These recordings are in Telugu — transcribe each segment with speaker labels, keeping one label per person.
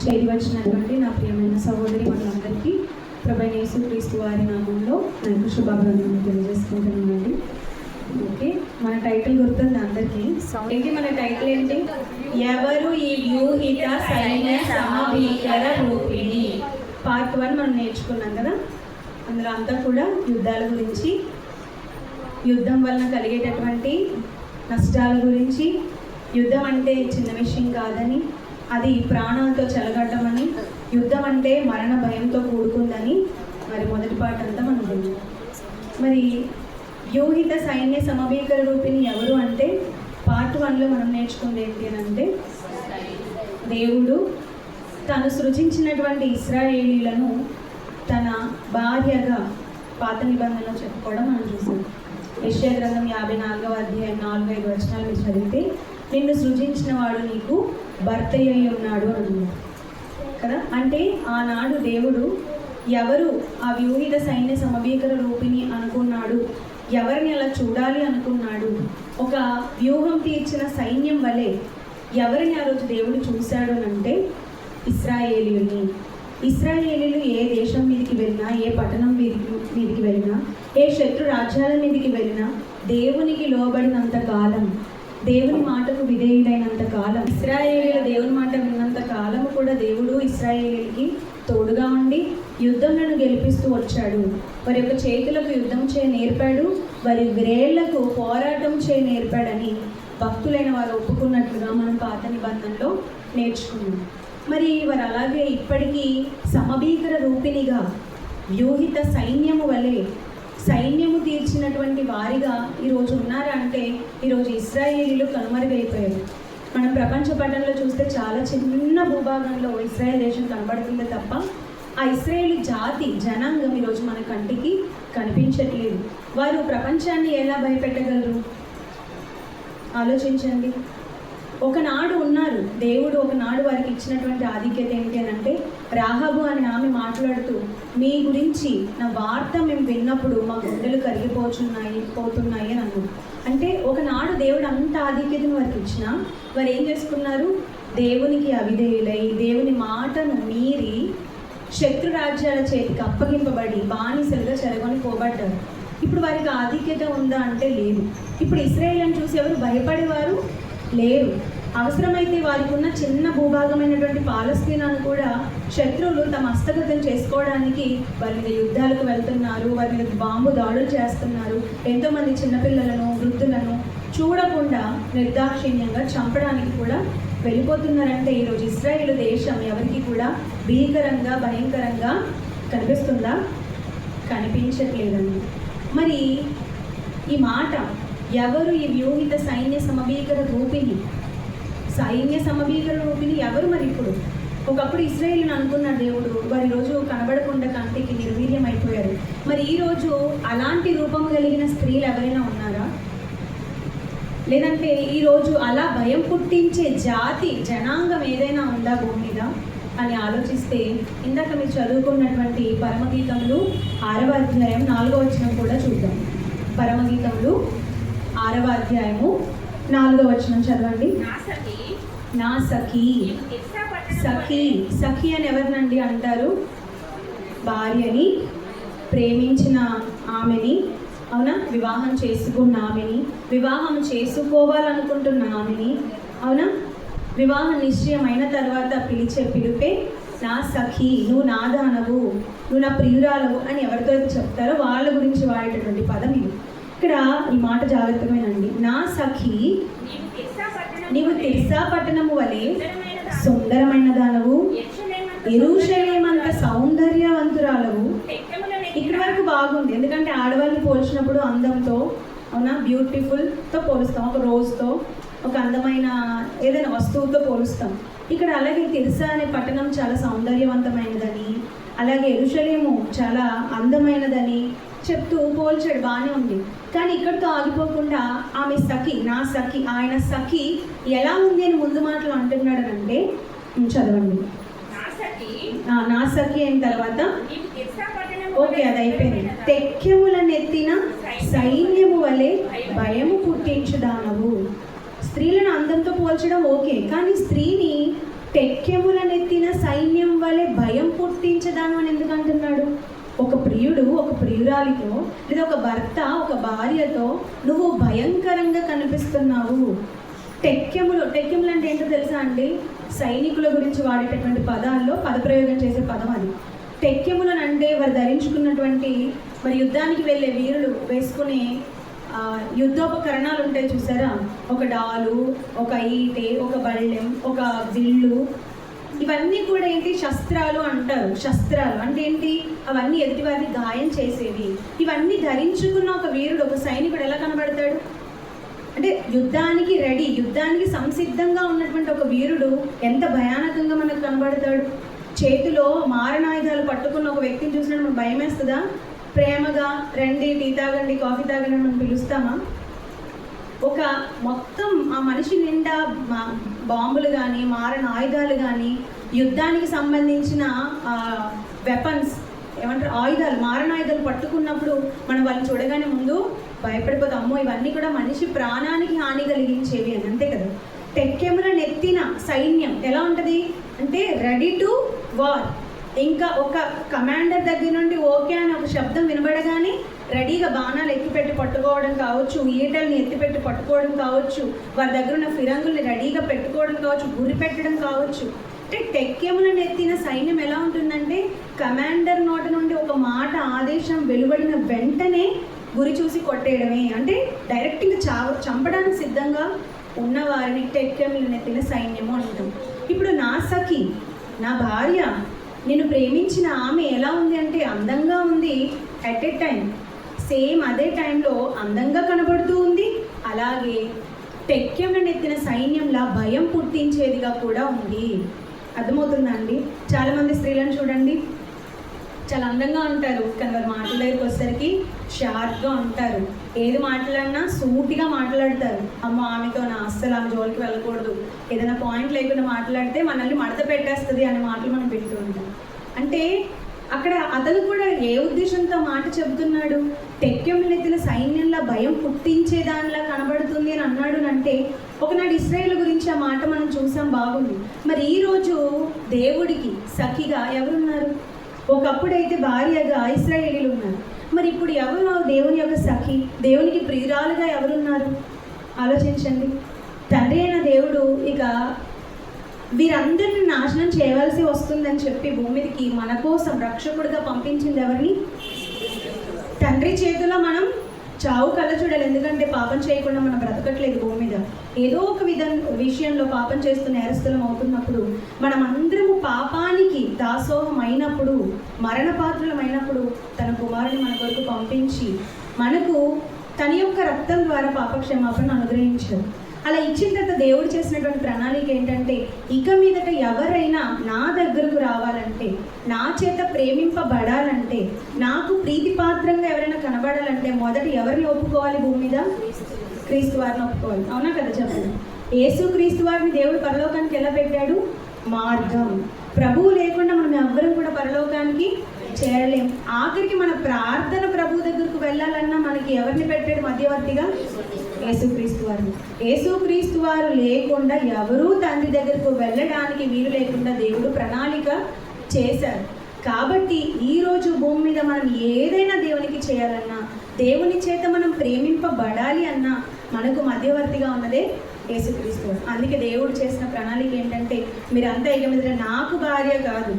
Speaker 1: చేరి వచ్చినటువంటి నా ప్రియమైన సహోదరి మనందరికీ ప్రభువైన యేసుక్రీస్తు వారి నామంలో నేను శుభాభివందనలు తెలియజేసుకుంటున్నానండి. ఓకే, మన టైటిల్ గుర్తుంది అందరికీ. ఏంటి మన టైటిల్ ఏంటి? ఎవరు ఈ వ్యూహిత సైన్య సమభీకర రూపిణి. పార్ట్ 1 మనం నేర్చుకున్నాం కదా. అందులో అంతా కూడా యుద్ధాల గురించి, యుద్ధం వలన కలిగేటటువంటి నష్టాల గురించి, యుద్ధం అంటే చిన్న విషయం కాదని, అది ప్రాణాలతో చెలగట్టమని, యుద్ధం అంటే మరణ భయంతో కూడుకుందని మరి మొదటి పాట అంతా మనం విన్నాం. మరి వ్యూహిత సైన్య సమభీకర రూపిణి ఎవరు అంటే పార్ట్ 1లో మనం నేర్చుకుంది ఏంటి అని అంటే, దేవుడు తను సృజించినటువంటి ఇశ్రాయేలీలను తన భార్యగా పాత నిబంధనలో చెప్పుకోవడం మనం చూసాం. యెషయా గ్రంథం 54వ అధ్యాయం 4-5 వచనాలు మీరు చదివితే, నిన్ను సృజించిన వాడు నీకు భర్త అయి ఉన్నాడు అన్నారు కదా. అంటే ఆనాడు దేవుడు ఎవరు ఆ వ్యూహిత సైన్య సమభీకర రూపిణి అనుకున్నాడు, ఎవరిని అలా చూడాలి అనుకున్నాడు, ఒక వ్యూహం తీర్చిన సైన్యం వలె ఎవరిని ఆ రోజు దేవుడు చూశాడు అంటే ఇశ్రాయేలీయుని. ఇశ్రాయేలీలు ఏ దేశం మీదకి వెళ్ళినా, ఏ పట్టణం మీదకి వెళ్ళినా, ఏ శత్రు రాజ్యాల మీదకి వెళ్ళినా దేవునికి లోబడినంత కాలం, దేవుని మాటకు విధేయుడైనంత కాలం, ఇశ్రాయేలీల దేవుని మాట విన్నంత కాలము కూడా దేవుడు ఇశ్రాయేలీలకి తోడుగా ఉండి యుద్ధంలను గెలిపిస్తూ వచ్చాడు. వారి యొక్క చేతులకు యుద్ధం చేయ నేర్పాడు, వారి వ్రేళ్లకు పోరాటం చేయ నేర్పాడని భక్తులైన వారు ఒప్పుకున్నట్లుగా మనం పాత నిబంధనలో నేర్చుకున్నాం. మరి వారు అలాగే ఇప్పటికీ సమభీకర రూపిణిగా వ్యూహిత సైన్యము వలె సైన్యము తీర్చినటువంటి వారిగా ఈరోజు ఉన్నారా అంటే, ఈరోజు ఇశ్రాయేలీలు కనుమరుగైపోయారు. మనం ప్రపంచ పటంలో చూస్తే చాలా చిన్న భూభాగంలో ఇశ్రాయేల్ దేశం కనబడుతుంది తప్ప ఆ ఇశ్రాయేలు జాతి జనాంగం ఈరోజు మన కంటికి కనిపించట్లేదు. వారు ప్రపంచాన్ని ఎలా భయపెట్టగలరు ఆలోచించండి. ఒకనాడు ఉన్నారు, దేవుడు ఒకనాడు వారికి ఇచ్చినటువంటి ఆధిక్యత ఏంటి అని అంటే, రాహాబు అనే ఆమె మాట్లాడుతూ, మీ గురించి నా వార్త మేము విన్నప్పుడు మా గుండెలు పోతున్నాయి అని అన్నారు. అంటే ఒకనాడు దేవుడు అంత ఆధిక్యతను వారికి ఇచ్చినా వారు ఏం చేసుకున్నారు? దేవునికి అవిధేయులై, దేవుని మాటను మీరి శత్రు రాజ్యాల చేతికి అప్పగింపబడి బానిసలుగా చెరగొని పోబడ్డారు. ఇప్పుడు వారికి ఆధిక్యత ఉందా అంటే లేదు. ఇప్పుడు ఇశ్రాయేలును చూసి ఎవరు భయపడేవారు లేరు. అవసరమైతే వారికి ఉన్న చిన్న భూభాగమైనటువంటి పాలస్తీనాను కూడా శత్రువులు తమ హస్తగతం చేసుకోవడానికి వారి మీద యుద్ధాలకు వెళ్తున్నారు, వారి మీద బాంబు దాడులు చేస్తున్నారు. ఎంతోమంది చిన్నపిల్లలను, వృద్ధులను చూడకుండా నిర్దాక్షిణ్యంగా చంపడానికి కూడా వెళ్ళిపోతున్నారంటే ఈరోజు ఇశ్రాయేలు దేశం ఎవరికి కూడా భీకరంగా, భయంకరంగా కనిపిస్తుందా? కనిపించట్లేదండి. మరి ఈ మాట, ఎవరు ఈ వ్యూహిత సైన్య సమభీకర రూపిణి, సైన్య సమభీకర రూపిణి ఎవరు? మరి ఇప్పుడు ఒకప్పుడు ఇశ్రాయేలును అనుకున్న దేవుడు వారి రోజు కనబడకుండా కంటికి నిర్వీర్యం అయిపోయారు. మరి ఈరోజు అలాంటి రూపం కలిగిన స్త్రీలు ఎవరైనా ఉన్నారా? లేదంటే ఈరోజు అలా భయం పుట్టించే జాతి జనాంగం ఏదైనా ఉందా భూమి మీద అని ఆలోచిస్తే, ఇందాక మీరు చదువుకున్నటువంటి పరమగీతములు 6వ అధ్యాయం 4వ వచనం కూడా చూద్దాం. పరమగీతములు 6వ అధ్యాయము 4వ వచనం చదవండి. నా సఖీ. సఖీ, సఖీ అని ఎవరినండి అంటారు? భార్యని, ప్రేమించిన ఆమెని, అవునా, వివాహం చేసుకున్న ఆమెని, వివాహం చేసుకోవాలనుకుంటున్న ఆమెని, అవునా, వివాహం నిశ్చయమైన తర్వాత పిలిచే పిలుపే నా సఖీ, నువ్వు నా దానవు, నువ్వు నా ప్రియురాలవు అని ఎవరితో చెప్తారో వాళ్ళ గురించి వాడేటటువంటి పదం ఇది. ఇక్కడ ఈ మాట జాగ్రత్తమేనండి. నా సఖీ, నీవు తిర్సా పట్టణము వలె సుందరమైన దానవు, యెరూషలేమంత సౌందర్యవంతురాలవు. ఇక్కడ వరకు బాగుంది, ఎందుకంటే ఆడవాళ్ళని పోల్చినప్పుడు అందంతో, అవునా, బ్యూటిఫుల్తో పోలుస్తాం, ఒక రోజుతో, ఒక అందమైన ఏదైనా వస్తువుతో పోలుస్తాం. ఇక్కడ అలాగే తిర్సా అనే పట్టణం చాలా సౌందర్యవంతమైనదని, అలాగే యెరూషలేము చాలా అందమైనదని చెప్తూ పోల్చాడు, బాగానే ఉంది. కానీ ఇక్కడితో ఆగిపోకుండా ఆమె సఖి, నా సఖి, ఆయన సఖి ఎలా ఉంది అని ముందు మాటలు అంటున్నాడు అంటే, చదవండి. నా సఖి అయిన తర్వాత ఓకే, అది అయిపోయింది. తెక్కెములనెత్తిన సైన్యము వలె భయము పుట్టించుదానవు. స్త్రీలను అందంతో పోల్చడం ఓకే, కానీ స్త్రీని టెక్కెములనెత్తిన సైన్యం వలె భయం పుట్టించదాను అని ఎందుకు అంటున్నాడు? ఒక ప్రియుడు ఒక ప్రియురాలితో, లేదా ఒక భర్త ఒక భార్యతో నువ్వు భయంకరంగా కనిపిస్తున్నావు. టెక్కెములు అంటే ఏంటో తెలుసా అండి? సైనికుల గురించి వాడేటటువంటి పదాల్లో పదప్రయోగం చేసే పదం అది. టెక్కెములను అంటే వారు ధరించుకున్నటువంటి, మరి యుద్ధానికి వెళ్ళే వీరులు వేసుకునే యుద్ధోపకరణాలు ఉంటాయి చూసారా? ఒక డాలు, ఒక ఈటె, ఒక బళ్ళెం, ఒక విల్లు, ఇవన్నీ కూడా ఏంటి? శస్త్రాలు అంటారు. శస్త్రాలు అంటే ఏంటి? అవన్నీ ఎదుటివారిని గాయం చేసేవి. ఇవన్నీ ధరించుకున్న ఒక వీరుడు, ఒక సైనికుడు ఎలా కనబడతాడు అంటే యుద్ధానికి రెడీ, యుద్ధానికి సంసిద్ధంగా ఉన్నటువంటి ఒక వీరుడు ఎంత భయానకంగా మనకు కనబడతాడు. చేతిలో మారణాయుధాలు పట్టుకున్న ఒక వ్యక్తిని చూసినప్పుడు మనకు భయం వేస్తుందా? ప్రేమగా రండి, టీ తాగండి, కాఫీ తాగండి మనం పిలుస్తామా? ఒక మొత్తం ఆ మనిషి నిండా బాంబులు కానీ, మారణ ఆయుధాలు కానీ, యుద్ధానికి సంబంధించిన వెపన్స్ ఏమంటారు, ఆయుధాలు, మారణాయుధాలు పట్టుకున్నప్పుడు మనం వాళ్ళని చూడగానే ముందు భయపడిపోతాం. అమ్మో, ఇవన్నీ కూడా మనిషి ప్రాణానికి హాని కలిగించేవి అని, అంతే కదా. టెక్కెములను ఎత్తిన సైన్యం ఎలా ఉంటుంది అంటే రెడీ టు వార్. ఇంకా ఒక కమాండర్ దగ్గర నుండి ఓకే అని ఒక శబ్దం వినబడగానే రెడీగా బాణాలు ఎత్తిపెట్టి పట్టుకోవడం కావచ్చు, ఈటల్ని ఎత్తిపెట్టి పట్టుకోవడం కావచ్చు, వారి దగ్గర ఉన్న ఫిరంగుల్ని రెడీగా పెట్టుకోవడం కావచ్చు, గురి పెట్టడం కావచ్చు. అంటే టెక్కెములను ఎత్తిన సైన్యం ఎలా ఉంటుందంటే కమాండర్ నోట నుండి ఒక మాట ఆదేశం వెలువడిన వెంటనే గురి చూసి కొట్టేయడమే. అంటే డైరెక్ట్గా చంపడానికి సిద్ధంగా ఉన్న వారిని టెక్కెములను ఎత్తిన సైన్యము అంటాం. ఇప్పుడు నా సఖి, నా భార్య, నేను ప్రేమించిన ఆమె ఎలా ఉంది అంటే అందంగా ఉంది. అట్ ఎ టైం సేమ్ అదే టైంలో అందంగా కనబడుతూ ఉంది. అలాగే టెక్కెములను ఎత్తిన సైన్యంలా భయం పుట్టించేదిగా కూడా ఉంది. అర్థమవుతుందా అండి? చాలామంది స్త్రీలను చూడండి, చాలా అందంగా ఉంటారు, కానీ వారు మాటల దగ్గరికి వచ్చేసరికి షార్ప్గా ఉంటారు. ఏది మాట్లాడినా సూటిగా మాట్లాడతారు. అమ్మ, ఆమెతో నా అస్సలు ఆమె జోలికి వెళ్ళకూడదు, ఏదైనా పాయింట్ లేకుండా మాట్లాడితే మనల్ని మడత పెట్టేస్తుంది అనే మాటలు మనం పెడుతూ ఉంటాం. అంటే అక్కడ అతను కూడా ఏ ఉద్దేశంతో మాట చెబుతున్నాడు? టెక్కెములను ఎత్తిన సైన్యంలా భయం పుట్టించేదానిలా కనబడుతుంది అని అన్నాడు అంటే ఒకనాడు ఇశ్రాయేలు గురించి ఆ మాట మనం చూసాం, బాగుంది. మరి ఈరోజు దేవుడికి సఖిగా ఎవరున్నారు? ఒకప్పుడైతే భార్యగా ఇశ్రాయేలీలు ఉన్నారు. మరి ఇప్పుడు ఎవరు దేవుని యొక్క సఖి, దేవునికి ప్రియురాలుగా ఎవరున్నారు? ఆలోచించండి. తండ్రి అయిన దేవుడు ఇక వీరందరిని నాశనం చేయవలసి వస్తుందని చెప్పి భూమికి మన కోసం రక్షకుడిగా పంపించింది ఎవరిని? తండ్రి చేతిలో మనం చావు కళ్ళ చూడాలి. ఎందుకంటే పాపం చేయకుండా మనం బ్రతకట్లేదు భూమి మీద. ఏదో ఒక విషయంలో పాపం చేస్తున్న నేరస్తులం అవుతున్నప్పుడు, మనం అందరము పాపానికి దాసోహం అయినప్పుడు, మరణపాత్రులమైనప్పుడు తన కుమారుని మన కొరకు పంపించి మనకు తన యొక్క రక్తం ద్వారా పాపక్షమాపణ అనుగ్రహించారు. అలా ఇచ్చిన తర్వాత దేవుడు చేసినటువంటి ప్రణాళిక ఏంటంటే ఇక మీదట ఎవరైనా నా దగ్గరకు రావాలంటే, నా చేత ప్రేమింపబడాలంటే, నాకు ప్రీతిపాత్రంగా ఎవరైనా కనబడాలంటే మొదట ఎవరిని ఒప్పుకోవాలి భూమి మీద? క్రీస్తు వారిని ఒప్పుకోవాలి. అవునా కదా? చెప్పండి. యేసు క్రీస్తు వారిని దేవుడు పరలోకానికి ఎలా పెట్టాడు? మార్గం. ప్రభువు లేకుండా మనం ఎవ్వరం కూడా పరలోకానికి చేరలేం. ఆఖరికి మన ప్రార్థన ప్రభు దగ్గరకు వెళ్ళాలన్నా మనకి ఎవరిని పెట్టాడు మధ్యవర్తిగా? యేసుక్రీస్తు వారు. యేసుక్రీస్తు వారు లేకుండా ఎవరూ తండ్రి దగ్గరకు వెళ్ళడానికి వీలు లేకుండా దేవుడు ప్రణాళిక చేశారు. కాబట్టి ఈరోజు భూమి మీద మనం ఏదైనా దేవునికి చేయాలన్నా, దేవుని చేత మనం ప్రేమింపబడాలి అన్నా మనకు మధ్యవర్తిగా ఉన్నదే యేసుక్రీస్తు వారు. అందుకే దేవుడు చేసిన ప్రణాళిక ఏంటంటే మీరంతా ఇక మీద నాకు భార్య కాదు,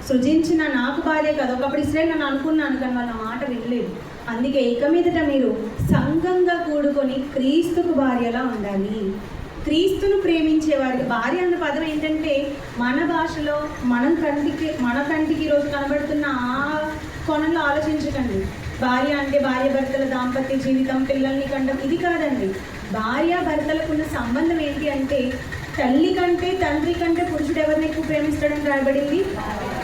Speaker 1: సృజించిన నాకు భార్య కాదు. ఒకప్పుడు ఇశ్రాయేలు నన్ను అనుకున్నాను, కానీ వాళ్ళ మాట వినలేదు. అందుకే ఇక మీదట మీరు సంఘంగా కూడుకొని క్రీస్తుకు భార్యలా ఉండాలి. క్రీస్తును ప్రేమించేవారు. భార్య అన్న పదం ఏంటంటే మన భాషలో మన కంటికి ఈరోజు కనబడుతున్న ఆ కోణంలో ఆలోచించకండి. భార్య అంటే భార్య భర్తల దాంపత్య జీవితం, పిల్లల్ని కండం, ఇది కాదండి. భార్య భర్తలకు ఉన్న సంబంధం ఏంటి అంటే తల్లి కంటే తండ్రి కంటే పురుషుడు ఎవరిని ఎక్కువ ప్రేమిస్తాడని రాయబడింది?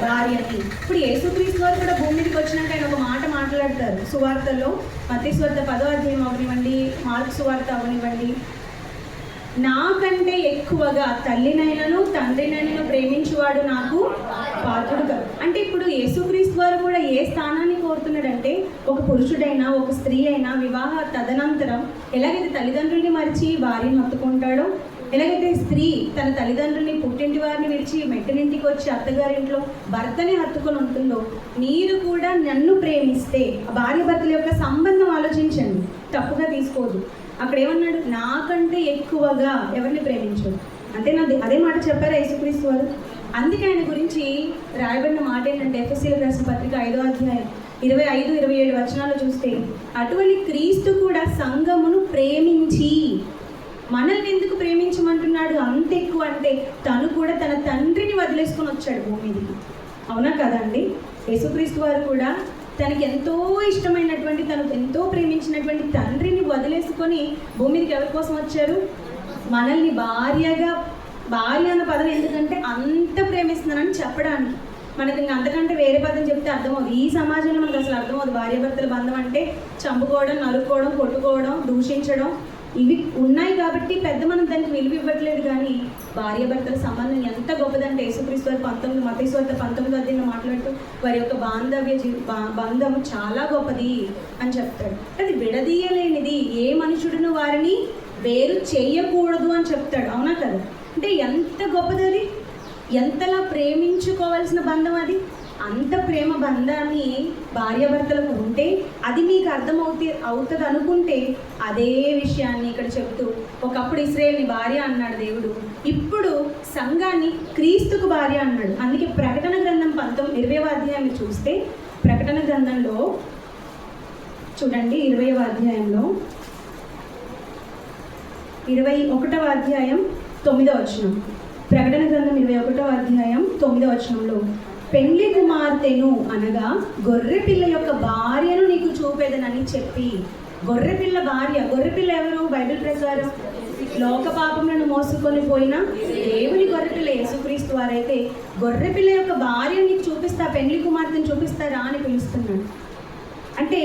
Speaker 1: భార్యని. ఇప్పుడు యేసుక్రీస్తు వారు కూడా భూమి మీదకి వచ్చినాక ఆయన ఒక మాట మాట్లాడతారు సువార్తల్లో. మత్తయి సువార్త 10వ అధ్యాయం అవనివ్వండి, మార్కు సువార్త అవనివ్వండి, నాకంటే ఎక్కువగా తల్లినైనను తండ్రినైనను ప్రేమించువాడు నాకు పాత్రుడు కాదు. అంటే ఇప్పుడు యేసుక్రీస్తు వారు కూడా ఏ స్థానాన్ని కోరుతున్నాడంటే ఒక పురుషుడైనా ఒక స్త్రీ అయినా వివాహ తదనంతరం ఎలాగైతే తల్లిదండ్రుల్ని మరిచి భార్యను హత్తుకుంటాడో ఎలాగైతే స్త్రీ తన తల్లిదండ్రుల్ని పుట్టింటి వారిని విడిచి మెట్టినింటికి వచ్చి అత్తగారింట్లో భర్తని హత్తుకొని ఉంటుందో, మీరు కూడా నన్ను ప్రేమిస్తే, భార్య భర్తల యొక్క సంబంధం ఆలోచించండి, తప్పుగా తీసుకోవద్దు. అక్కడ ఏమన్నాడు? నాకంటే ఎక్కువగా ఎవరిని ప్రేమించదు. అంటే అదే మాట చెప్పారా యేసుక్రీస్తు వారు. అందుకే ఆయన గురించి రాయబడిన మాట ఏంటంటే, ఎఫెసీయులకు రాసిన పత్రిక 5వ అధ్యాయం 25-27 వచనాలు చూస్తే, అటువంటి క్రీస్తు కూడా సంఘమును ప్రేమించి, మనల్ని ఎందుకు ప్రేమించమంటున్నాడు అంత ఎక్కువ అంటే, తను కూడా తన తండ్రిని వదిలేసుకొని వచ్చాడు భూమి మీదకి. అవునా కదండి? యేసుక్రీస్తు వారు కూడా తనకి ఎంతో ఇష్టమైనటువంటి, తను ఎంతో ప్రేమించినటువంటి తండ్రిని వదిలేసుకొని భూమి మీదకి ఎవరి కోసం వచ్చారు? మనల్ని భార్య అన్న పదం ఎందుకంటే అంత ప్రేమిస్తున్నానని చెప్పడానికి. మనకి ఇంకా అంతకంటే వేరే పదం చెప్తే అర్థమవుతుంది. ఈ సమాజంలో మనకు అసలు అర్థమవుతుంది. భార్యాభర్తల బంధం అంటే చంపుకోవడం, నరుక్కోవడం, కొట్టుకోవడం, దూషించడం, ఇవి ఉన్నాయి కాబట్టి పెద్ద మనం దానికి విలువ ఇవ్వట్లేదు. కానీ భార్యాభర్తల సంబంధం ఎంత గొప్పదంటే, యేసుక్రీస్తు వారు 19 మత్తయి సువార్త 19వ అధ్యాయంలో మాట్లాడుతూ వారి యొక్క బంధం చాలా గొప్పది అని చెప్తాడు. అది విడదీయలేనిది, ఏ మనుషుడును వారిని వేరు చేయకూడదు అని చెప్తాడు. అవునా కదా? అంటే ఎంత గొప్పది అది, ఎంతలా ప్రేమించుకోవాల్సిన బంధం అది. అంత ప్రేమ బంధాన్ని భార్యాభర్తలకు ఉంటే అది మీకు అవుతుంది అనుకుంటే, అదే విషయాన్ని ఇక్కడ చెప్తూ, ఒకప్పుడు ఇశ్రాయేల్ని భార్య అన్నాడు దేవుడు, ఇప్పుడు సంఘాన్ని క్రీస్తుకు భార్య అన్నాడు. అందుకే ప్రకటన గ్రంథం 20వ అధ్యాయాన్ని చూస్తే, ప్రకటన గ్రంథంలో చూడండి 20వ అధ్యాయంలో 21వ అధ్యాయం 9వ వచనం. ప్రకటన గ్రంథం 21వ అధ్యాయం 9వ వచనంలో, పెండ్లి కుమార్తెను అనగా గొర్రెపిల్ల యొక్క భార్యను నీకు చూపేదనని చెప్పి. గొర్రెపిల్ల భార్య, గొర్రెపిల్ల ఎవరు? బైబిల్ ప్రకారం లోక పాపములను మోసుకొని పోయిన దేవుని గొర్రెపిల్ల యేసుక్రీస్తు వారైతే, గొర్రెపిల్ల యొక్క భార్యను నీకు చూపిస్తా, పెండ్లి కుమార్తెను చూపిస్తారా అని పిలుస్తున్నాడు. అంటే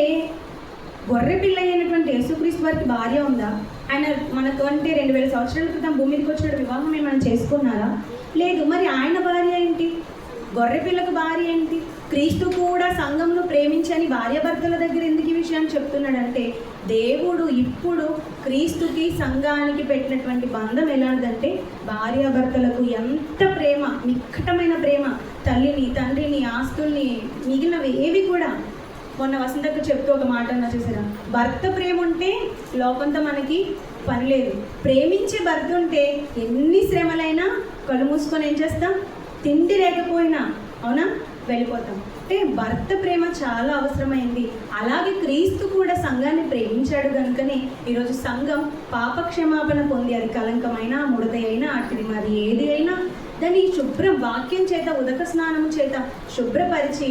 Speaker 1: గొర్రెపిల్ల అయినటువంటి యేసుక్రీస్తు వారికి భార్య ఉందా? ఆయన మనకు అంటే 2000 సంవత్సరాల క్రితం భూమి మీదకి వచ్చిన వివాహం ఏమైనా చేసుకున్నారా? లేదు. మరి ఆయన భార్య ఏంటి? గొర్రెపిల్లకు భార్య ఏంటి? క్రీస్తు కూడా సంఘంలో ప్రేమించని భార్యాభర్తల దగ్గర ఎందుకు ఈ విషయాన్ని చెప్తున్నాడంటే, దేవుడు ఇప్పుడు క్రీస్తుకి సంఘానికి పెట్టినటువంటి బంధం ఎలాంటిదంటే, భార్యాభర్తలకు ఎంత ప్రేమ, నిక్కటమైన ప్రేమ, తల్లిని, తండ్రిని, ఆస్తుల్ని, మిగిలినవి ఏవి కూడా. మొన్న వసంతకు చెప్తూ ఒక మాట అన్నా చూసారా, భర్త ప్రేమ ఉంటే లోకంతో మనకి పని లేదు. ప్రేమించే భర్త ఉంటే ఎన్ని శ్రమలైనా కళ్ళు మూసుకొని ఏం చేస్తాం? తిండి లేకపోయినా, అవునా, వెళ్ళిపోతాం. అంటే భర్త ప్రేమ చాలా అవసరమైంది. అలాగే క్రీస్తు కూడా సంఘాన్ని ప్రేమించాడు కనుకనే ఈరోజు సంఘం పాపక్షమాపణ పొంది, అది కలంకమైనా, ముడత అయినా, అటుది మరి ఏది అయినా దాన్ని శుభ్రం వాక్యం చేత, ఉదక స్నానం చేత శుభ్రపరిచి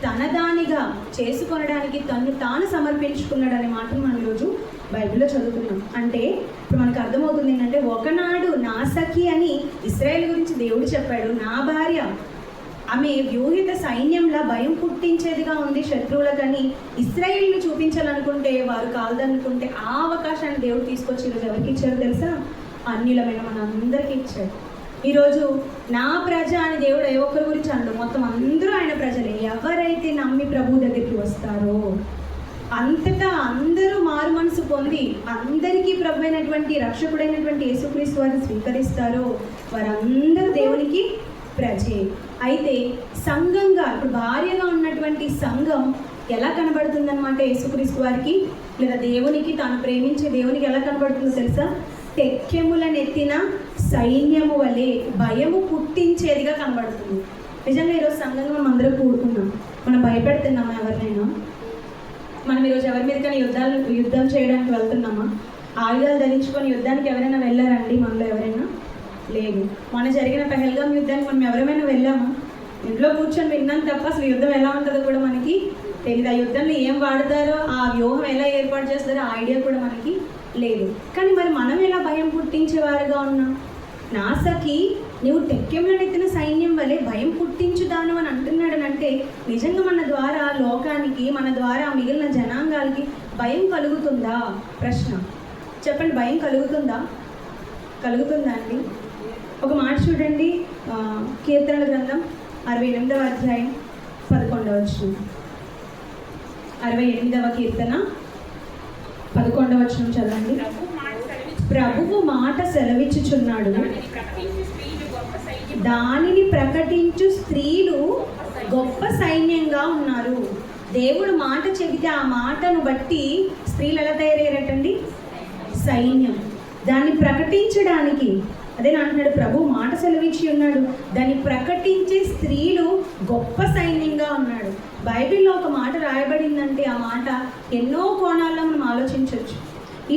Speaker 1: తన దానిగా చేసుకొనడానికి తను తాను సమర్పించుకున్నాడనే మాటను మనం ఈరోజు బైబిల్లో చదువుతున్నాం. అంటే ఇప్పుడు మనకు అర్థమవుతుంది ఏంటంటే, ఒకనాడు నా సఖి అని ఇశ్రాయేల్ గురించి దేవుడు చెప్పాడు. నా భార్య, ఆమె వ్యూహిత సైన్యంలా భయం పుట్టించేదిగా ఉంది శత్రువులకని ఇశ్రాయేల్ని చూపించాలనుకుంటే, వారు కాల్దనుకుంటే ఆ అవకాశాన్ని దేవుడు తీసుకొచ్చి ఈరోజు ఎవరికి ఇచ్చారు తెలుసా? అన్యులమైన మన అందరికీ ఇచ్చాడు. ఈరోజు నా ప్రజ అని దేవుడు ఏ ఒక్కరి గురించి అనడు, మొత్తం అందరూ ఆయన ప్రజలే. ఎవరైతే నమ్మి ప్రభు దగ్గరికి వస్తారో, అంతటా అందరూ మారు మనసు పొంది అందరికీ ప్రభు అయినటువంటి, రక్షకుడైనటువంటి యేసుక్రీస్తు వారిని స్వీకరిస్తారో వారందరూ దేవునికి ప్రజే. అయితే సంఘంగా, ఇప్పుడు భార్యగా ఉన్నటువంటి సంఘం ఎలా కనబడుతుందన్నమాట యేసుక్రీస్తు వారికి, లేదా దేవునికి, తాను ప్రేమించే దేవునికి ఎలా కనబడుతుందో తెలుసా? తెక్కెములనెత్తిన సైన్యము వలె భయము పుట్టించేదిగా కనబడుతుంది. నిజంగా ఈరోజు సంఘంగా మనం అందరం కూడుకున్నాం. మనం భయపెడుతున్నామా ఎవరినైనా? మనం ఈరోజు ఎవరి మీద కానీ యుద్ధం చేయడానికి వెళ్తున్నామా? ఆయుధాలు ధరించుకొని యుద్ధానికి ఎవరైనా వెళ్ళారండి మనలో? ఎవరైనా లేదు. మన జరిగిన పెహల్గాం యుద్ధానికి మనం ఎవరైనా వెళ్ళామా? ఇంట్లో కూర్చొని విన్నాం తప్ప అసలు యుద్ధం ఎలా ఉంటుందో కూడా మనకి తెలియదు. ఆ యుద్ధంలో ఏం వాడతారో, ఆ వ్యూహం ఎలా ఏర్పాటు చేస్తారో ఆ ఐడియా కూడా మనకి లేదు. కానీ మరి మనం ఎలా భయం పుట్టించేవారుగా ఉన్నాం? నా సఖి, నువ్వు తెక్కెములనెత్తిన సైన్యం వలె భయం పుట్టించుదాను అని అంటున్నాడనంటే, నిజంగా మన ద్వారా లోకానికి, మన ద్వారా మిగిలిన జనాంగాలకి భయం కలుగుతుందా? ప్రశ్న చెప్పండి. భయం కలుగుతుందా? కలుగుతుందా అండి? ఒక మాట చూడండి, కీర్తనల గ్రంథం 68వ అధ్యాయం 11వ వచనం. 68వ కీర్తన 11వ వచనం చదవండి. ప్రభువు మాట సెలవిచ్చుచున్నాడు, దానిని ప్రకటించు స్త్రీలు గొప్ప సైన్యంగా ఉన్నారు. దేవుడు మాట చెబితే ఆ మాటను బట్టి స్త్రీలు ఎలా తయారయ్యారటండి? సైన్యం. దాన్ని ప్రకటించడానికి, అదే అంటున్నాడు, ప్రభు మాట సెలవిచ్చి ఉన్నాడు, దాన్ని ప్రకటించే స్త్రీలు గొప్ప సైన్యంగా ఉన్నాడు. బైబిల్లో ఒక మాట రాయబడిందంటే ఆ మాట ఎన్నో కోణాల్లో మనం ఆలోచించవచ్చు. ఈ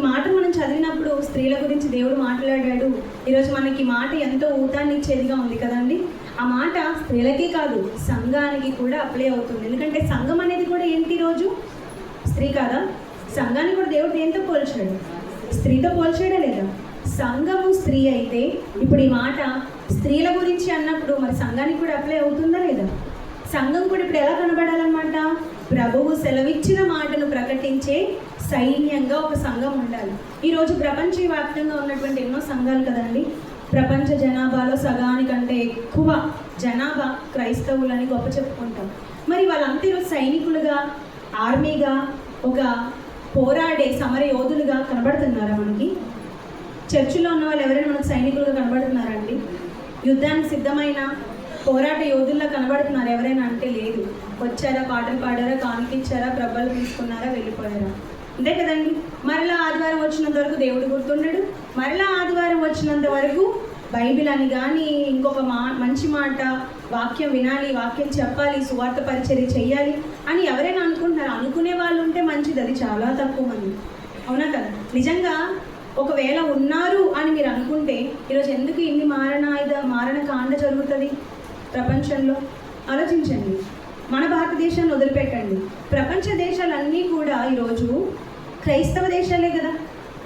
Speaker 1: మాట మనం చదివినప్పుడు స్త్రీల గురించి దేవుడు మాట్లాడాడు. ఈరోజు మనకి మాట ఎంతో ఊతాన్ని ఇచ్చేదిగా ఉంది కదండి. ఆ మాట స్త్రీలకే కాదు, సంఘానికి కూడా అప్లై అవుతుంది. ఎందుకంటే సంఘం అనేది కూడా ఏంటి? రోజు స్త్రీ కాదా? సంఘాన్ని కూడా దేవుడు దేంతో పోల్చాడు? స్త్రీతో పోల్చాడా లేదా? సంఘము స్త్రీ అయితే ఇప్పుడు ఈ మాట స్త్రీల గురించి అన్నప్పుడు మరి సంఘానికి కూడా అప్లై అవుతుందా లేదా? సంఘం కూడా ఇప్పుడు ఎలా కనబడాలన్నమాట? ప్రభువు సెలవిచ్చిన మాటను ప్రకటించే సైన్యంగా ఒక సంఘం ఉండాలి. ఈరోజు ప్రపంచవ్యాప్తంగా ఉన్నటువంటి ఎన్నో సంఘాలు కదండి. ప్రపంచ జనాభాలో సగానికంటే ఎక్కువ జనాభా క్రైస్తవులని గొప్ప చెప్పుకుంటాం. మరి వాళ్ళంతా ఈరోజు సైనికులుగా, ఆర్మీగా, ఒక పోరాడే సమర యోధులుగా కనబడుతున్నారా మనకి? చర్చిలో ఉన్న వాళ్ళు ఎవరైనా మనకు సైనికులుగా కనబడుతున్నారండి? యుద్ధానికి సిద్ధమైన పోరాట యోధుల్లా కనబడుతున్నారు ఎవరైనా అంటే? లేదు. వచ్చారా, పాటలు పాడారా, కానుకిచ్చారా, ప్రభలు తీసుకున్నారా, వెళ్ళిపోయారా, అంతే కదండి. మరలా ఆదివారం వచ్చినంత వరకు దేవుడు గుర్తుండడు. మరలా ఆదివారం వచ్చినంత వరకు బైబిల్ అని కానీ ఇంకొక మంచి మాట, వాక్యం వినాలి, వాక్యం చెప్పాలి, సువార్త పరిచర్య చెయ్యాలి అని ఎవరైనా అనుకుంటున్నారు? అనుకునే వాళ్ళు ఉంటే మంచిది, అది చాలా తక్కువ మంది. అవునా కదా? నిజంగా ఒకవేళ ఉన్నారు అని మీరు అనుకుంటే ఈరోజు ఎందుకు ఇన్ని మారణ కాండ జరుగుతుంది ప్రపంచంలో? ఆలోచించండి. మన భారతదేశాన్ని వదిలిపెట్టండి, ప్రపంచ దేశాలన్నీ కూడా ఈరోజు క్రైస్తవ దేశాలే కదా.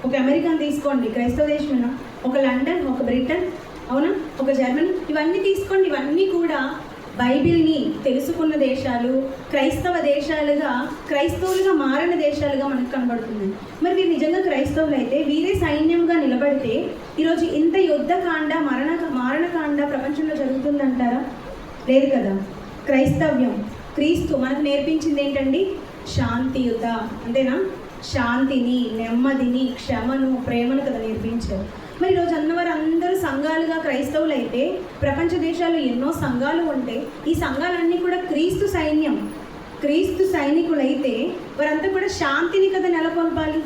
Speaker 1: ఒక అమెరికాని తీసుకోండి, క్రైస్తవ దేశమేనా? ఒక లండన్, ఒక బ్రిటన్, అవునా, ఒక జర్మనీ, ఇవన్నీ తీసుకోండి. ఇవన్నీ కూడా బైబిల్ని తెలుసుకున్న దేశాలు, క్రైస్తవ దేశాలుగా, క్రైస్తవులుగా మారిన దేశాలుగా మనకు కనబడుతుంది. మరి వీరు నిజంగా క్రైస్తవులు అయితే వీరే సైన్యంగా నిలబడితే ఈరోజు ఇంత యుద్ధకాండ, మారణకాండ ప్రపంచంలో జరుగుతుందంటారా? లేదు కదా. క్రైస్తవ్యం, క్రీస్తు మనకు నేర్పించింది ఏంటండి? శాంతియుత, అంతేనా? శాంతిని, నెమ్మదిని, క్షమను, ప్రేమను కదా నేర్పించారు. మరి ఈరోజు అన్నవారు అందరూ సంఘాలుగా క్రైస్తవులు అయితే ప్రపంచ దేశాల్లో ఎన్నో సంఘాలు ఉంటే ఈ సంఘాలన్నీ కూడా క్రీస్తు సైన్యం, క్రీస్తు సైనికులైతే వారంతా కూడా శాంతిని కదా నెలకొల్పాలి,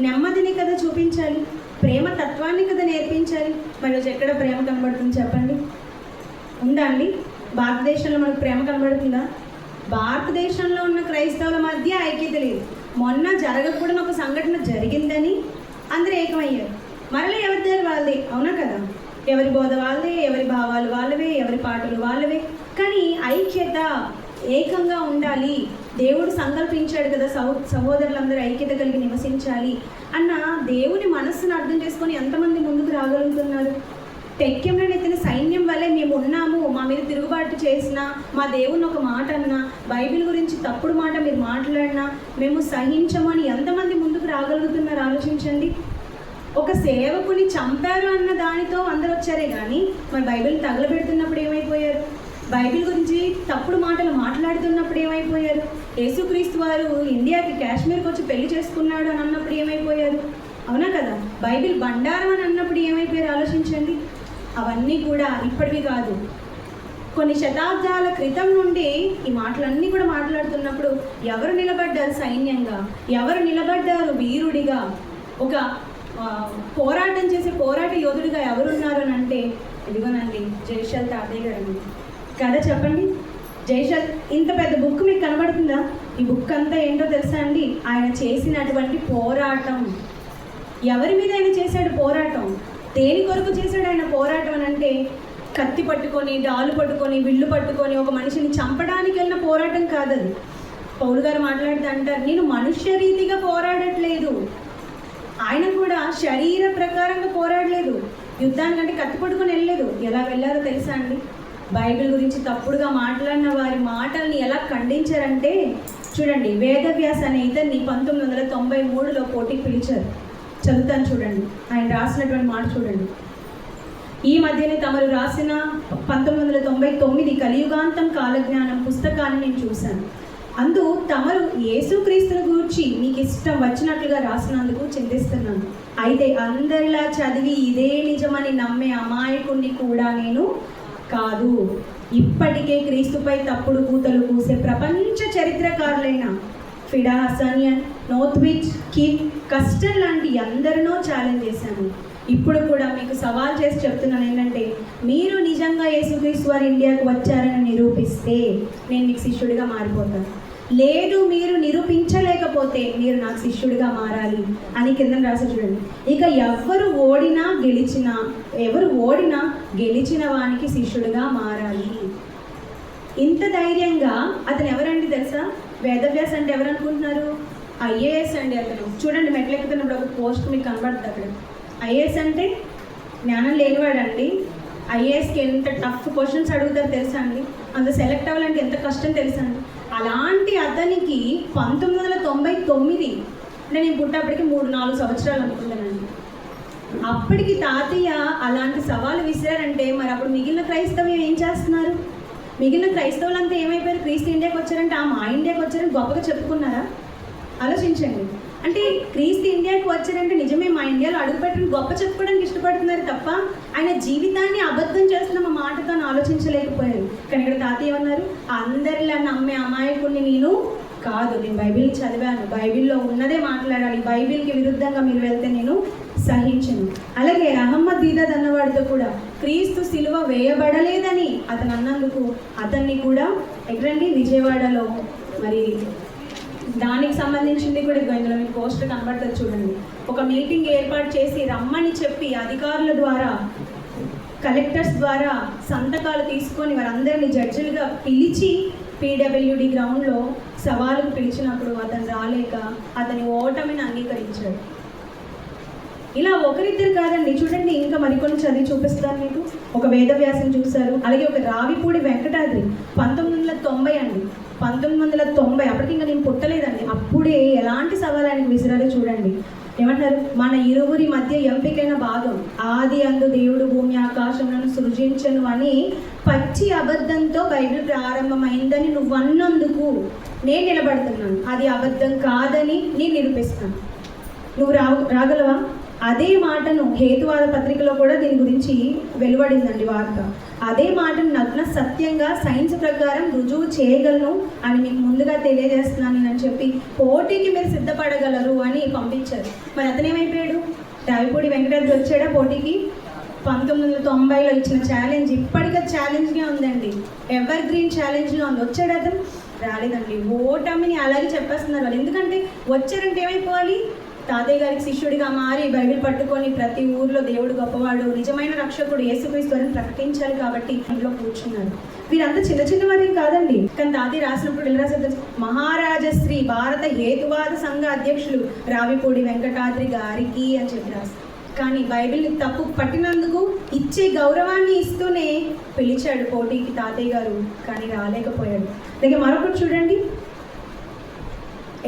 Speaker 1: నెమ్మదిని కదా చూపించాలి, ప్రేమ తత్వాన్ని కదా నేర్పించాలి. మరి రోజు ఎక్కడ ప్రేమ కనబడుతుంది చెప్పండి? ఉందా అండి? భారతదేశంలో మనకు ప్రేమ కనబడుతుందా? భారతదేశంలో ఉన్న క్రైస్తవుల మధ్య ఐక్యత లేదు. మొన్న జరగకూడని ఒక సంఘటన జరిగిందని అందరూ ఏకమయ్యారు. మరలా ఎవరి దారి వాళ్ళదే, అవునా కదా? ఎవరి బోధ వాళ్ళదే, ఎవరి భావాలు వాళ్ళవే, ఎవరి పాటలు వాళ్ళవే. కానీ ఐక్యత, ఏకంగా ఉండాలి, దేవుడు సంకల్పించాడు కదా సహోదరులందరూ ఐక్యత కలిగి నివసించాలి అన్న దేవుని మనస్సును అర్థం చేసుకొని ఎంతమంది ముందుకు రాగలుగుతున్నారు? తెక్కెంలో ఎత్తిన సైన్యం వల్లే మేము ఉన్నాము. మా మీద తిరుగుబాటు చేసినా, మా దేవుని ఒక మాట అన్నా, బైబిల్ గురించి తప్పుడు మాట మీరు మాట్లాడినా మేము సహించమని ఎంతమంది ముందుకు రాగలుగుతున్నారు? ఆలోచించండి. ఒక సేవకుని చంపారు అన్న దానితో అందరూ వచ్చారే కానీ మరి బైబిల్ తగలబెడుతున్నప్పుడు ఏమైపోయారు? బైబిల్ గురించి తప్పుడు మాటలు మాట్లాడుతున్నప్పుడు ఏమైపోయారు? యేసుక్రీస్తు వారు ఇండియాకి, కాశ్మీర్కి వచ్చి పెళ్లి చేసుకున్నాడు అని అన్నప్పుడు ఏమైపోయారు? అవునా కదా? బైబిల్ బండారం అని అన్నప్పుడు ఏమైపోయారు? ఆలోచించండి. అవన్నీ కూడా ఇప్పటివి కాదు, కొన్ని శతాబ్దాల క్రితం నుండి ఈ మాటలన్నీ కూడా మాట్లాడుతున్నప్పుడు ఎవరు నిలబడ్డారు సైన్యంగా? ఎవరు నిలబడ్డారు వీరుడిగా? ఒక పోరాటం చేసే పోరాట యోధుడిగా ఎవరున్నారు అని అంటే ఇదిగోనండి, జైశాల్ తాతయ్య గారు కదా. చెప్పండి, జైశాల్ ఇంత పెద్ద బుక్ మీకు కనబడుతుందా? ఈ బుక్ అంతా ఏంటో తెలుసా అండి? ఆయన చేసినటువంటి పోరాటం. ఎవరి మీద ఆయన చేశాడు పోరాటం? దేని కొరకు చేశాడు ఆయన పోరాటం అని అంటే కత్తి పట్టుకొని, డాలు పట్టుకొని, విల్లు పట్టుకొని ఒక మనిషిని చంపడానికి వెళ్ళిన పోరాటం కాదది. పౌలు గారు మాట్లాడితే అంటారు, నేను మనుష్య రీతిగా పోరాడట్లేదు. ఆయన కూడా శరీర ప్రకారంగా పోరాడలేదు, యుద్ధానికంటే కత్తి పట్టుకొని వెళ్ళలేదు. ఎలా వెళ్ళారో తెలుసా అండి? బైబిల్ గురించి తప్పుడుగా మాట్లాడిన వారి మాటల్ని ఎలా ఖండించారంటే చూడండి. వేదవ్యాస్ అనే ఇతన్ని 1993లో పోటీకి పిలిచారు. చదువుతాను చూడండి, ఆయన రాసినటువంటి మాట చూడండి. ఈ మధ్యనే తమరు రాసిన 1999 కలియుగాంతం కాలజ్ఞానం పుస్తకాన్ని నేను చూశాను. అందు తమరు యేసుక్రీస్తుని గురించి మీకు ఇష్టం వచ్చినట్లుగా రాసినందుకు చింతిస్తున్నాను. అయితే అందరిలా చదివి ఇదే నిజమని నమ్మే అమాయకుణ్ణి కూడా నేను కాదు. ఇప్పటికే క్రీస్తుపై తప్పుడు కూతలు కూసే ప్రపంచ చరిత్రకారులైన ఫిడా హసనియన్, నోత్విచ్, కిమ్, కస్టన్ లాంటి ఎందరినో ఛాలెంజ్ చేశాను. ఇప్పుడు కూడా మీకు సవాల్ చేసి చెప్తున్నాను ఏంటంటే, మీరు నిజంగా యేసుక్రీస్తు వారు ఇండియాకు వచ్చారని నిరూపిస్తే నేను మీకు శిష్యుడిగా మారిపోతాను. లేదు, మీరు నిరూపించలేకపోతే మీరు నాకు శిష్యుడిగా మారాలి అని కింద రాసి చూడండి. ఇక ఎవరు ఓడినా గెలిచిన వానికి శిష్యుడిగా మారాలి. ఇంత ధైర్యంగా అతను ఎవరండి తెలుసా? వేదవ్యాస్ అంటే ఎవరు అనుకుంటున్నారు? ఐఏఎస్ అండి. అతను చూడండి, మెట్లు ఎక్కుతున్నప్పుడు ఒక పోస్ట్ మీకు కనబడుతుంది అక్కడ. ఐఏఎస్ అంటే జ్ఞానం లేనివాడండి. ఐఏఎస్కి ఎంత టఫ్ క్వశ్చన్స్ అడుగుతారు తెలుసా అండి? అంత సెలెక్ట్ అవ్వాలంటే ఎంత కష్టం తెలుసా అండి? అలాంటి అతనికి 1999 అంటే నేను పుట్టప్పటికి 3-4 సంవత్సరాలు అనుకుంటానండి. అప్పటికి తాతయ్య అలాంటి సవాలు విసిరారంటే మరి అప్పుడు మిగిలిన క్రైస్తవ్యం ఏం చేస్తున్నారు? మిగిలిన క్రైస్తవులంతా ఏమైపోయారు? క్రీస్తు ఇండియాకి వచ్చారంటే మా ఇండియాకి వచ్చారని గొప్పగా చెప్పుకున్నారా? ఆలోచించండి. అంటే క్రీస్తు ఇండియాకి వచ్చారంటే నిజమే మా ఇండియాలో అడుగుపెట్టని గొప్ప చెప్పుకోవడానికి ఇష్టపడుతున్నారు తప్ప ఆయన జీవితాన్ని అబద్ధం చేస్తున్న మా మాటతో ఆలోచించలేకపోయారు. కానీ ఇక్కడ తాతయ్య ఏమన్నారు? అందరిలా నమ్మే అమాయకుడిని నేను కాదు. నేను బైబిల్ని చదివాను, బైబిల్లో ఉన్నదే మాట్లాడాలి, బైబిల్కి విరుద్ధంగా మీరు వెళ్తే నేను సహించను. అలాగే అహమ్మద్ దీదాద్ అన్నవాడితో కూడా క్రీస్తు సిలువ వేయబడలేదని అతను అన్నందుకు అతన్ని కూడా ఎక్కడండి విజయవాడలో మరి దానికి సంబంధించింది కూడా ఇందులో మీకు పోస్టర్ కనబడుతుంది చూడండి. ఒక మీటింగ్ ఏర్పాటు చేసి రమ్మని చెప్పి అధికారుల ద్వారా, కలెక్టర్స్ ద్వారా సంతకాలు తీసుకొని వారందరినీ జడ్జిలుగా పిలిచి పీడబ్ల్యూడి గ్రౌండ్లో సవాలుకు పిలిచినప్పుడు అతను రాలేక అతని ఓటమిని అంగీకరించాడు. ఇలా ఒకరిద్దరు కాదండి, చూడండి ఇంకా మరికొన్ని చదివి చూపిస్తాను మీకు. ఒక వేదవ్యాసం చూశారు. అలాగే ఒక రావిపూడి వెంకటాద్రి 1990 అండి, 1990 అప్పటికి ఇంకా నేను పుట్టలేదండి. అప్పుడే ఎలాంటి సవాలు ఆయనకు విసిరాలో చూడండి. ఏమంటారు? మన ఇరువురి మధ్య ఎంపికైన భాగం ఆది అందు దేవుడు భూమి ఆకాశములను సృజించను అని పచ్చి అబద్ధంతో బైబిల్ ప్రారంభమైందని నువ్వు అన్నందుకు నేను నిలబడుతున్నాను. అది అబద్ధం కాదని నేను నిరూపిస్తాను. నువ్వు రాగలవా? అదే మాటను హేతువాద పత్రికలో కూడా దీని గురించి వెలువడిందండి వార్త. అదే మాటను నగ్న సత్యంగా సైన్స్ ప్రకారం రుజువు చేయగలను అని మీకు ముందుగా తెలియజేస్తున్నాను అని చెప్పి పోటీకి మీరు సిద్ధపడగలరు అని పంపించారు. మరి అతనేమైపోయాడు? రావిపూడి వెంకటాద్రి వచ్చాడా పోటీకి? 1990లో ఇచ్చిన ఛాలెంజ్ ఇప్పటికే ఛాలెంజ్గా ఉందండి, ఎవర్ గ్రీన్ ఛాలెంజ్గా ఉంది. వచ్చాడు అతను? రాలేదండి. ఓటమిని అలాగే చెప్పేస్తున్నారు వాళ్ళు. ఎందుకంటే వచ్చారంటే ఏమైపోవాలి? తాతయ్య గారికి శిష్యుడిగా మారి బైబిల్ పట్టుకొని ప్రతి ఊర్లో దేవుడు గొప్పవాడు, నిజమైన రక్షకుడు యేసుక్రీస్తు అని ప్రకటించాలి కాబట్టి ఇంట్లో కూర్చున్నారు. వీరంతా చిన్న వారేం కాదండి. కానీ తాతయ్య రాసినప్పుడు ఇలా రాసేది, మహారాజశ్రీ భారత హేతువాద సంఘ అధ్యక్షులు రావిపూడి వెంకటాద్రి గారికి అని చెప్పి రాస్తారు. కానీ బైబిల్ని తప్పు పట్టినందుకు ఇచ్చే గౌరవాన్ని ఇస్తూనే పిలిచాడు పోటీకి తాతయ్య గారు, కానీ రాలేకపోయాడు. అలాగే మరొకటి చూడండి,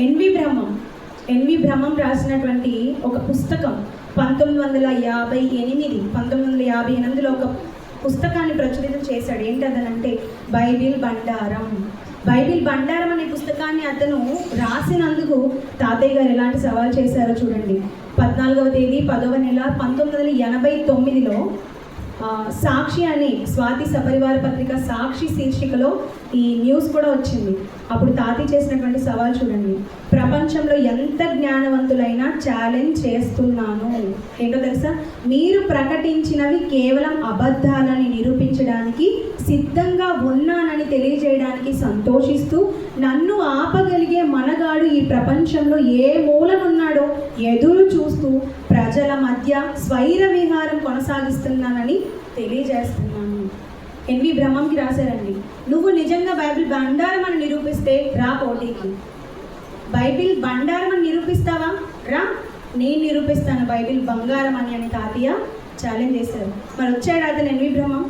Speaker 1: ఎన్వి బ్రహ్మం రాసినటువంటి ఒక పుస్తకం 1958లో ఒక పుస్తకాన్ని ప్రచురితం చేశాడు. ఏంటదనంటే బైబిల్ బండారం అనే పుస్తకాన్ని అతను రాసినందుకు తాతయ్య గారు ఎలాంటి సవాల్ చేశారో చూడండి. 14వ తేదీ 10వ నెల 1989లో సాక్షి అనే స్వాతి సపరివార పత్రిక సాక్షి శీర్షికలో ఈ న్యూస్ కూడా వచ్చింది. అప్పుడు తాతయ్య చేసినటువంటి సవాల్ చూడండి, ప్రపంచంలో ఎంత జ్ఞానవంతులైనా ఛాలెంజ్ చేస్తున్నాను. ఏంటో తెలుసా? మీరు ప్రకటించినవి కేవలం అబద్ధాలని నిరూపించడానికి సిద్ధంగా ఉన్నానని తెలియజేయడానికి సంతోషిస్తూ నన్ను ఆపగలిగే మనగాడు ఈ ప్రపంచంలో ఏ మూలనున్నాడో ఎదురు చూస్తూ ప్రజల మధ్య స్వైర విహారం కొనసాగిస్తున్నానని తెలియజేస్తున్నాను. ఎన్వి బ్రహ్మంకి రాశారండి, నువ్వు నిజంగా బైబిల్ బండారం అని నిరూపిస్తే రా పోటీకి. బైబిల్ బండారం అని నిరూపిస్తావా? రా, నేను నిరూపిస్తాను బైబిల్ బంగారం అని తాతయ్య ఛాలెంజ్ చేశారు. మరి వచ్చాడు అతను ఎన్వి బ్రహ్మం,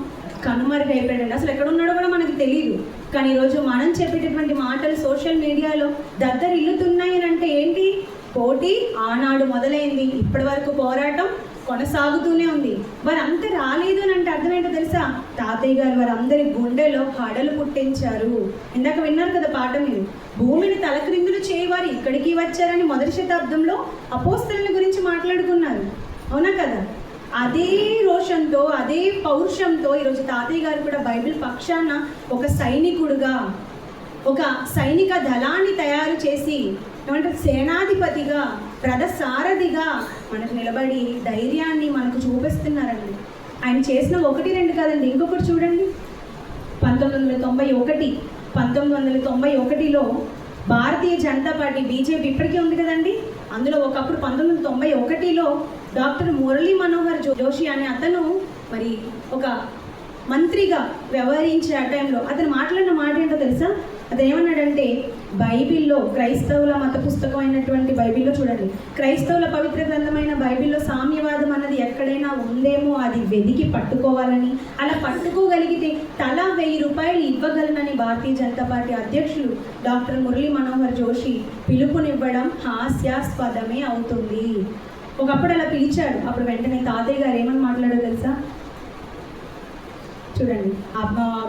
Speaker 1: కనుమరుగైపోయాడండి. అసలు ఎక్కడ ఉన్నాడో కూడా మనకి తెలియదు. కానీ ఈరోజు మనం చెప్పేటటువంటి మాటలు సోషల్ మీడియాలో దద్దరిల్లుతున్నాయి అని అంటే ఏంటి? పోటీ ఆనాడు మొదలైంది, ఇప్పటి వరకు పోరాటం కొనసాగుతూనే ఉంది. వారంతా రాలేదు అని అంటే అర్థం ఏంటో తెలుసా? తాతయ్య గారు వారందరి గుండెలో హడలు పుట్టించారు. ఇందాక విన్నారు కదా పాట మీరు, భూమిని తలక్రిందులు చేయవారు ఇక్కడికి వచ్చారని మొదటి శతాబ్దంలో అపోస్తలుల గురించి మాట్లాడుకున్నారు. అవునా కదా? అదే రోషంతో, అదే పౌరుషంతో ఈరోజు తాతయ్య గారు కూడా బైబిల్ పక్షాన ఒక సైనికుడుగా, ఒక సైనిక దళాన్ని తయారు చేసి, ఏమంటారు, సేనాధిపతిగా, రథసారథిగా మనకు నిలబడి ధైర్యాన్ని మనకు చూపిస్తున్నారండి. ఆయన చేసిన 1-2 కాదండి, ఇంకొకటి చూడండి. 1991లో భారతీయ జనతా పార్టీ బీజేపీ ఇప్పటికీ ఉంది కదండి. అందులో ఒకప్పుడు 1991లో డాక్టర్ మురళీ మనోహర్ జోషి అనే అతను మరి ఒక మంత్రిగా వ్యవహరించే ఆ టైంలో అతను మాట్లాడిన మాట ఏంటో తెలుసా? అతను ఏమన్నాడంటే, బైబిల్లో, క్రైస్తవుల మత పుస్తకం అయినటువంటి బైబిల్లో చూడండి, క్రైస్తవుల పవిత్ర గ్రంథమైన బైబిల్లో సామ్యవాదం అన్నది ఎక్కడైనా ఉందేమో అది వెదికి పట్టుకోవాలని, అలా పట్టుకోగలిగితే తలా 1000 రూపాయలు ఇవ్వగలనని భారతీయ జనతా పార్టీ అధ్యక్షులు డాక్టర్ మురళీ మనోహర్ జోషి పిలుపునివ్వడం హాస్యాస్పదమే అవుతుంది. ఒకప్పుడు అలా పిలిచాడు. అప్పుడు వెంటనే తాతయ్య గారు ఏమని మాట్లాడారో తెలుసా? చూడండి,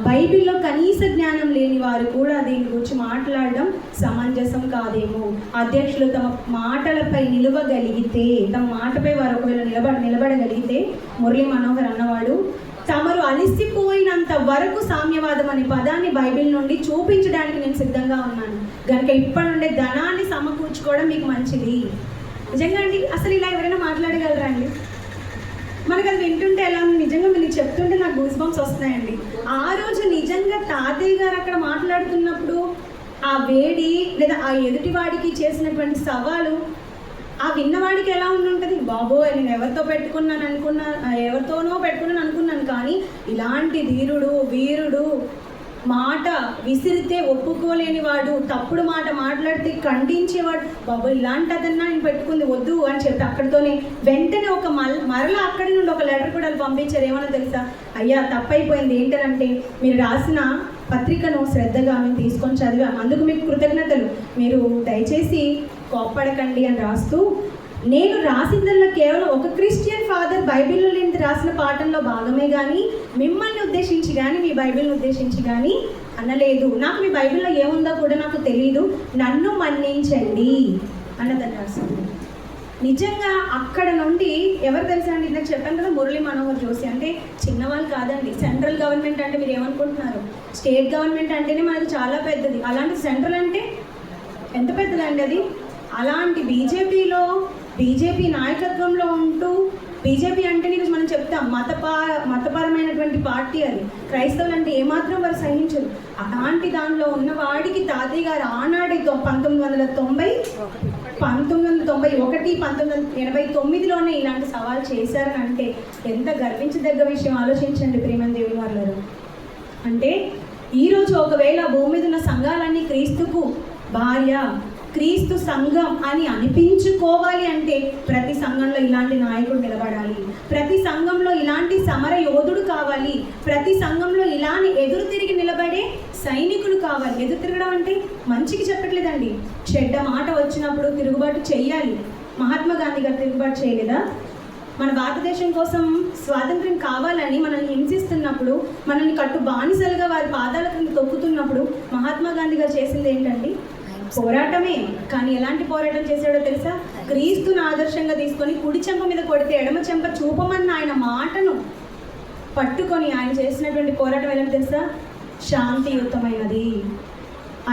Speaker 1: బైబిల్లో కనీస జ్ఞానం లేని వారు కూడా దీని గురించి మాట్లాడడం సమంజసం కాదేమో. అధ్యక్షులు తమ మాటలపై నిలవగలిగితే, తమ మాటపై వారు ఒకవేళ నిలబడగలిగితే, మురళీ మనోహర్ అన్నవాడు, తమరు అలిసిపోయినంత వరకు సామ్యవాదం అనే పదాన్ని బైబిల్ నుండి చూపించడానికి నేను సిద్ధంగా ఉన్నాను కనుక ఇప్పటి నుండే ధనాన్ని సమకూర్చుకోవడం మీకు మంచిది. నిజంగా అండి, అసలు ఇలా ఎవరైనా మాట్లాడగలరా అండి? మనకు అది వింటుంటే ఎలా, నిజంగా మీరు చెప్తుంటే నాకు గూస్ బంప్స్ వస్తున్నాయండి. ఆ రోజు నిజంగా తాతయ్య గారు అక్కడ మాట్లాడుతున్నప్పుడు ఆ వేడి లేదా ఆ ఎదుటివాడికి చేసినటువంటి సవాలు ఆ విన్నవాడికి ఎలా ఉంటుంది? బాబోయ్, నేను ఎవరితోనో పెట్టుకున్నాను అనుకున్నాను, కానీ ఇలాంటి ధీరుడు, వీరుడు, మాట విసిరితే ఒప్పుకోలేని వాడు, తప్పుడు మాట మాట్లాడితే ఖండించేవాడు, బాబు ఇలాంటి అదన్నా నేను పెట్టుకుంది వద్దు అని చెప్పి అక్కడితోనే వెంటనే ఒక మరలా అక్కడి నుండి ఒక లెటర్ కూడా పంపించారు. ఏమన్నా తెలుసా? అయ్యా తప్పైపోయింది, ఏంటంటే మీరు రాసిన పత్రికను శ్రద్ధగా మేము తీసుకొని చదివాం, అందుకు మీకు కృతజ్ఞతలు, మీరు దయచేసి కోప్పడకండి అని రాస్తూ, నేను రాసిందల్లా కేవలం ఒక క్రిస్టియన్ ఫాదర్ బైబిల్లో లేని రాసిన పాఠంలో భాగమే కానీ మిమ్మల్ని ఉద్దేశించి కానీ మీ బైబిల్ని ఉద్దేశించి కానీ అనలేదు. నాకు మీ బైబిల్లో ఏముందో కూడా నాకు తెలియదు, నన్ను మన్నించండి అన్నదని రాసింది. నిజంగా అక్కడ నుండి ఎవరు తెలుసా అండి? ఇందాక చెప్పాను కదా, మురళీ మనోహర్ జోషి అంటే చిన్నవాళ్ళు కాదండి. సెంట్రల్ గవర్నమెంట్ అంటే మీరు ఏమనుకుంటున్నారు? స్టేట్ గవర్నమెంట్ అంటేనే మనకు చాలా పెద్దది, అలాంటి సెంట్రల్ అంటే ఎంత పెద్దదండి అది. అలాంటి బీజేపీ నాయకత్వంలో ఉంటూ, బీజేపీ అంటే నీకు మనం చెప్తాం మతపరమైనటువంటి పార్టీ అది. క్రైస్తవులు అంటే ఏమాత్రం వారు సహించరు. అలాంటి దానిలో ఉన్న వాడికి తాతయ్య గారు ఆనాడే 1989 ఇలాంటి సవాల్ చేశారని అంటే ఎంత గర్వించదగ్గ విషయం ఆలోచించండి ప్రియమైన దేవుని వారు. అంటే ఈరోజు ఒకవేళ భూమి మీద ఉన్న సంఘాలన్నీ క్రీస్తుకు భార్య, క్రీస్తు సంఘం అని అనిపించుకోవాలి అంటే ప్రతి సంఘంలో ఇలాంటి నాయకుడు నిలబడాలి, ప్రతి సంఘంలో ఇలాంటి సమర యోధుడు కావాలి, ప్రతి సంఘంలో ఇలాని ఎదురు తిరిగి నిలబడే సైనికులు కావాలి. ఎదురు తిరగడం అంటే మంచికి చెప్పట్లేదండి, చెడ్డ మాట వచ్చినప్పుడు తిరుగుబాటు చెయ్యాలి. మహాత్మా గాంధీ గారు తిరుగుబాటు చేయలేదా? మన భారతదేశం కోసం స్వాతంత్ర్యం కావాలని మనల్ని హింసిస్తున్నప్పుడు, మనల్ని కట్టు బానిసలుగా వారి పాదాల కింద తొక్కుతున్నప్పుడు మహాత్మా గాంధీ గారు చేసింది ఏంటండి? పోరాటమే. కానీ ఎలాంటి పోరాటం చేశాడో తెలుసా? క్రీస్తుని ఆదర్శంగా తీసుకొని కుడి చెంప మీద కొడితే ఎడమ చెంప చూపమన్న ఆయన మాటను పట్టుకొని ఆయన చేసినటువంటి పోరాటం ఎలా తెలుసా? శాంతియుతమైనది,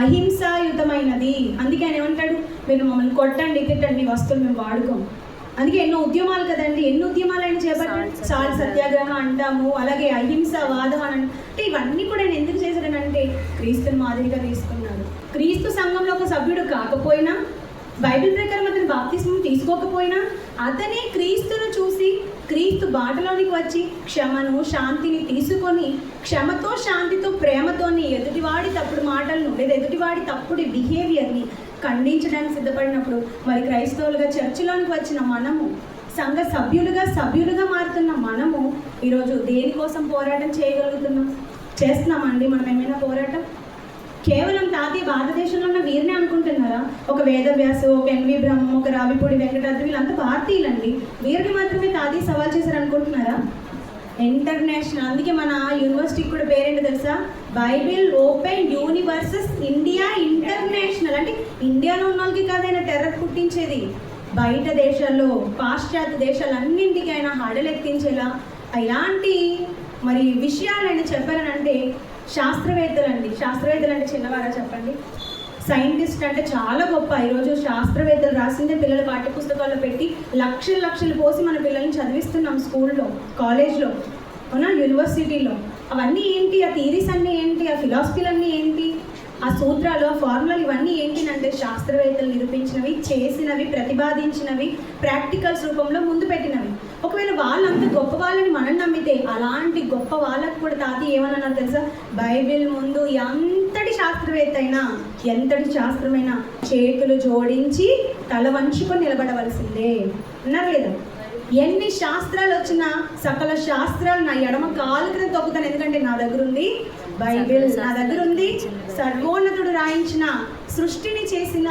Speaker 1: అహింసాయుతమైనది. అందుకే ఆయన ఏమంటాడు? మీరు మమ్మల్ని కొట్టండి, తిట్టండి, మీ వస్తువులు మేము వాడుకోం. అందుకే ఎన్నో ఉద్యమాలు కదండి, ఎన్ని ఉద్యమాలు ఆయన చేపట్టాడు. సాల్ సత్యాగ్రహం అంటాము, అలాగే అహింస వాదం అని అంటే ఇవన్నీ కూడా ఆయన ఎందుకు చేశాడనంటే క్రీస్తుని మాదిరిగా తీసుకున్నాడు. క్రీస్తు సంఘంలో ఒక సభ్యుడు కాకపోయినా, బైబిల్ ప్రకారం అతను బాప్తిస్మం తీసుకోకపోయినా, అతనే క్రీస్తును చూసి క్రీస్తు బాటలోనికి వచ్చి క్షమను, శాంతిని తీసుకొని క్షమతో, శాంతితో, ప్రేమతోని ఎదుటివాడి తప్పుడు మాటలను లేదా ఎదుటివాడి తప్పుడు బిహేవియర్ని ఖండించడానికి సిద్ధపడినప్పుడు మరి క్రైస్తవులుగా చర్చిలోనికి వచ్చిన మనము, సంఘ సభ్యులుగా మారుతున్న మనము ఈరోజు దేనికోసం పోరాటం చేస్తున్నామండి? మనం ఏమైనా పోరాటం కేవలం తాతయ్య భారతదేశంలో ఉన్న వీరినే అనుకుంటున్నారా? ఒక వేదవ్యాసు, ఒక ఎన్వి బ్రహ్మం, ఒక రావిపూడి వెంకటాద్రి, వీళ్ళంతా భారతీయులండి. వీరిని మాత్రమే తాతయ్య సవాల్ చేశారు అనుకుంటున్నారా? ఇంటర్నేషనల్. అందుకే మన యూనివర్సిటీకి కూడా పేరేంటో తెలుసా? Bible open universes India international. అంటే ఇండియాలో ఉన్న వాళ్ళకి కాదు ఆయన టెర్రర్ పుట్టించేది, బయట దేశాల్లో, పాశ్చాత్య దేశాలన్నింటికి ఆయన హడలెత్తించేలా ఇలాంటి మరి విషయాలు ఆయన చెప్పారనంటే శాస్త్రవేత్తలు అంటే చిన్నవారా చెప్పండి? సైంటిస్ట్ అంటే చాలా గొప్ప. ఈరోజు శాస్త్రవేత్తలు రాసిందే పిల్లల పాఠ్యపుస్తకాల్లో పెట్టి లక్షలు పోసి మన పిల్లల్ని చదివిస్తున్నాం స్కూల్లో, కాలేజ్లో, అవునా, యూనివర్సిటీలో. అవన్నీ ఏంటి? ఆ థీరీస్ అన్నీ ఏంటి? ఆ ఫిలాసఫీలు అన్నీ ఏంటి? ఆ సూత్రాలు, ఆ ఫార్ములాలు ఇవన్నీ ఏంటినంటే శాస్త్రవేత్తలు నిరూపించినవి, చేసినవి, ప్రతిపాదించినవి, ప్రాక్టికల్స్ రూపంలో ముందు పెట్టినవి. ఒకవేళ వాళ్ళంత గొప్ప వాళ్ళని మనం నమ్మితే అలాంటి గొప్ప వాళ్ళకు కూడా తాతయ్య ఏమన్నా తెలుసా? బైబిల్ ముందు ఎంతటి శాస్త్రవేత్త అయినా, ఎంతటి శాస్త్రమైనా చేతులు జోడించి తల వంచుకొని నిలబడవలసిందే. అన్నారు లేదా? ఎన్ని శాస్త్రాలు వచ్చినా సకల శాస్త్రాలు నా ఎడమ కాలు కింద తొక్కుతాను. ఎందుకంటే నా దగ్గర ఉంది బైబిల్, నా దగ్గర ఉంది సర్వోన్నతుడు రాయించిన, సృష్టిని చేసిన,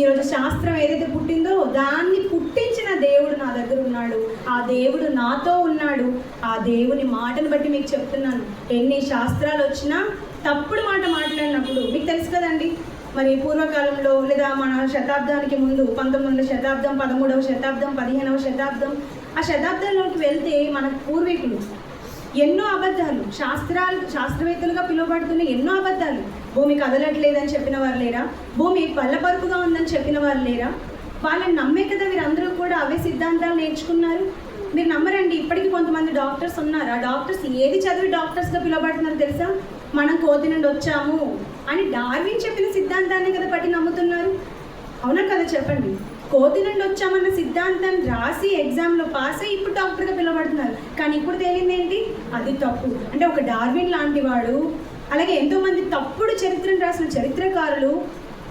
Speaker 1: ఈరోజు శాస్త్రం ఏదైతే పుట్టిందో దాన్ని పుట్టించిన దేవుడు నా దగ్గర ఉన్నాడు. ఆ దేవుడు నాతో ఉన్నాడు. ఆ దేవుని మాటను బట్టి మీకు చెప్తున్నాను. ఎన్ని శాస్త్రాలు వచ్చినా తప్పుడు మాట మాట్లాడినప్పుడు మీకు తెలుసు కదండి, మరి పూర్వకాలంలో లేదా మన శతాబ్దానికి ముందు 19వ శతాబ్దం, 13వ శతాబ్దం, 15వ శతాబ్దం, ఆ శతాబ్దంలోకి వెళ్తే మన పూర్వీకులు ఎన్నో అబద్ధాలు, శాస్త్రవేత్తలుగా పిలువబడుతున్న ఎన్నో అబద్ధాలు. భూమి కదలట్లేదని చెప్పిన వారు లేరా? భూమి పల్లపరుపుగా ఉందని చెప్పిన వారు లేరా? వాళ్ళని నమ్మే కదా వీరందరూ కూడా అవే సిద్ధాంతాలు నేర్చుకున్నారు. మీరు నమ్మరండి, ఇప్పటికీ కొంతమంది డాక్టర్స్ ఉన్నారు. ఆ డాక్టర్స్ ఏది చదివి డాక్టర్స్గా పిలువబడుతున్నారు తెలుసా? మనం కోతి నుండి వచ్చాము అని డార్విన్ చెప్పిన సిద్ధాంతాన్ని కదా పట్టి నమ్ముతున్నారు. అవునా కదా చెప్పండి? కోతి నుండి వచ్చామన్న సిద్ధాంతాన్ని రాసి ఎగ్జామ్లో పాస్ అయ్యి ఇప్పుడు డాక్టర్గా పిలువబడుతున్నారు. కానీ ఇప్పుడు తేలింది ఏంటి? అది తప్పు. అంటే ఒక డార్విన్ లాంటి వాడు, అలాగే ఎంతోమంది తప్పుడు చరిత్రను రాసిన చరిత్రకారులు,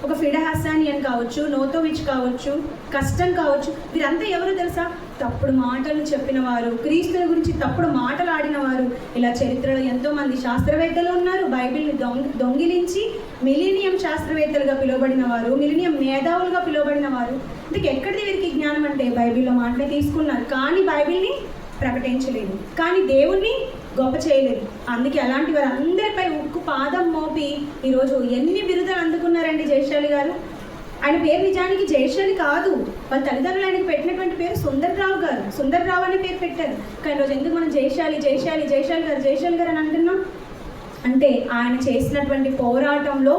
Speaker 1: ఒక ఫిడా హస్సానియన్ కావచ్చు, నోతోవిచ్ కావచ్చు, కస్టన్ కావచ్చు, వీరంతా ఎవరు తెలుసా? తప్పుడు మాటలు చెప్పిన వారు, క్రీస్తుల గురించి తప్పుడు మాటలు ఆడిన వారు. ఇలా చరిత్రలో ఎంతోమంది శాస్త్రవేత్తలు ఉన్నారు. బైబిల్ని దొంగిలించి మిలీనియం శాస్త్రవేత్తలుగా పిలువబడిన వారు, మిలీనియం మేధావులుగా పిలువబడిన వారు. అందుకే ఎక్కడిది వీరికి జ్ఞానం అంటే బైబిల్లో మాటలే తీసుకున్నారు, కానీ బైబిల్ని ప్రకటించలేదు, కానీ దేవుణ్ణి గొప్ప చేయలేదు. అందుకే అలాంటి వారు అందరిపై ఉక్కు పాదం మోపి ఈరోజు ఎన్ని బిరుదులు అందుకున్నారండి జయశాలి గారు. ఆయన పేరు నిజానికి జయశాలి కాదు, వాళ్ళ తల్లిదండ్రులు ఆయనకు పెట్టినటువంటి పేరు సుందర్రావు గారు. సుందర్రావు అనే పేరు పెట్టారు. కానీ ఈరోజు ఎందుకు మనం జయశాలి గారు అని అంటున్నాం అంటే ఆయన చేసినటువంటి పోరాటంలో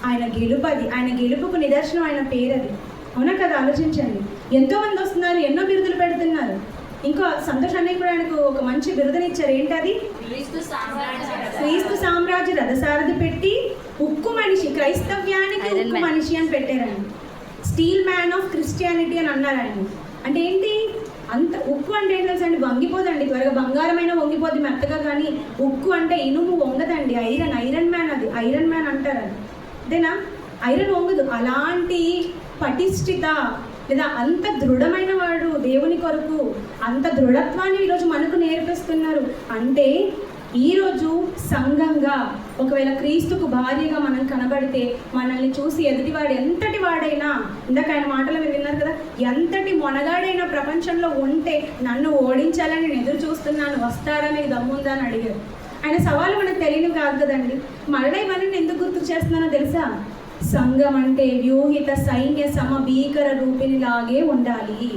Speaker 1: ఆయన గెలుపది, ఆయన గెలుపుకు నిదర్శనం ఆయన పేరది. అవునా కదా? ఆలోచించండి. ఎంతోమంది వస్తున్నారు, ఎన్నో బిరుదులు పెడుతున్నారు. ఇంకో సంతోష్ అన్నయ్య కూడా ఆయనకు ఒక మంచి బిరుదునిచ్చారు. ఏంటది? క్రీస్తు సామ్రాజ్య రథసారథి పెట్టి ఉక్కు మనిషి, క్రైస్తవ్యానికి ఉక్కు మనిషి అని పెట్టారండి. స్టీల్ మ్యాన్ ఆఫ్ క్రిస్టియానిటీ అని అన్నారు ఆయన. అంటే ఏంటి? అంత ఉక్కు అంటే ఏంటి తెలుసండి? వంగిపోదండి త్వరగా. బంగారమైన వంగిపోద్ది మెత్తగా, కానీ ఉక్కు అంటే ఇనుము వంగదండి. ఐరన్ మ్యాన్, అది ఐరన్ మ్యాన్ అంటారు. అది అంతేనా? ఐరన్ వంగదు. అలాంటి పటిష్ఠిత లేదా అంత దృఢమైన వాడు దేవుని కొరకు, అంత దృఢత్వాన్ని ఈరోజు మనకు నేర్పిస్తున్నారు. అంటే ఈరోజు సంఘంగా ఒకవేళ క్రీస్తుకు భార్యగా మనం కనబడితే మనల్ని చూసి ఎదుటివాడు ఎంతటి వాడైనా, ఇందాక ఆయన మాటలు మీరు విన్నారు కదా, ఎంతటి మొనగాడైనా ప్రపంచంలో ఉంటే నన్ను ఓడించాలని నేను ఎదురు చూస్తున్నాను, వస్తారా, మీకు దమ్ముందా అని అడిగారు. ఆయన సవాలు మనకు తెలియని కాదు కదండి. మరణ ఇవన్నీ ఎందుకు గుర్తు చేస్తున్నానో తెలుసా? సంఘం అంటే వ్యూహిత సైన్య సమభీకర రూపిణిలాగే ఉండాలి.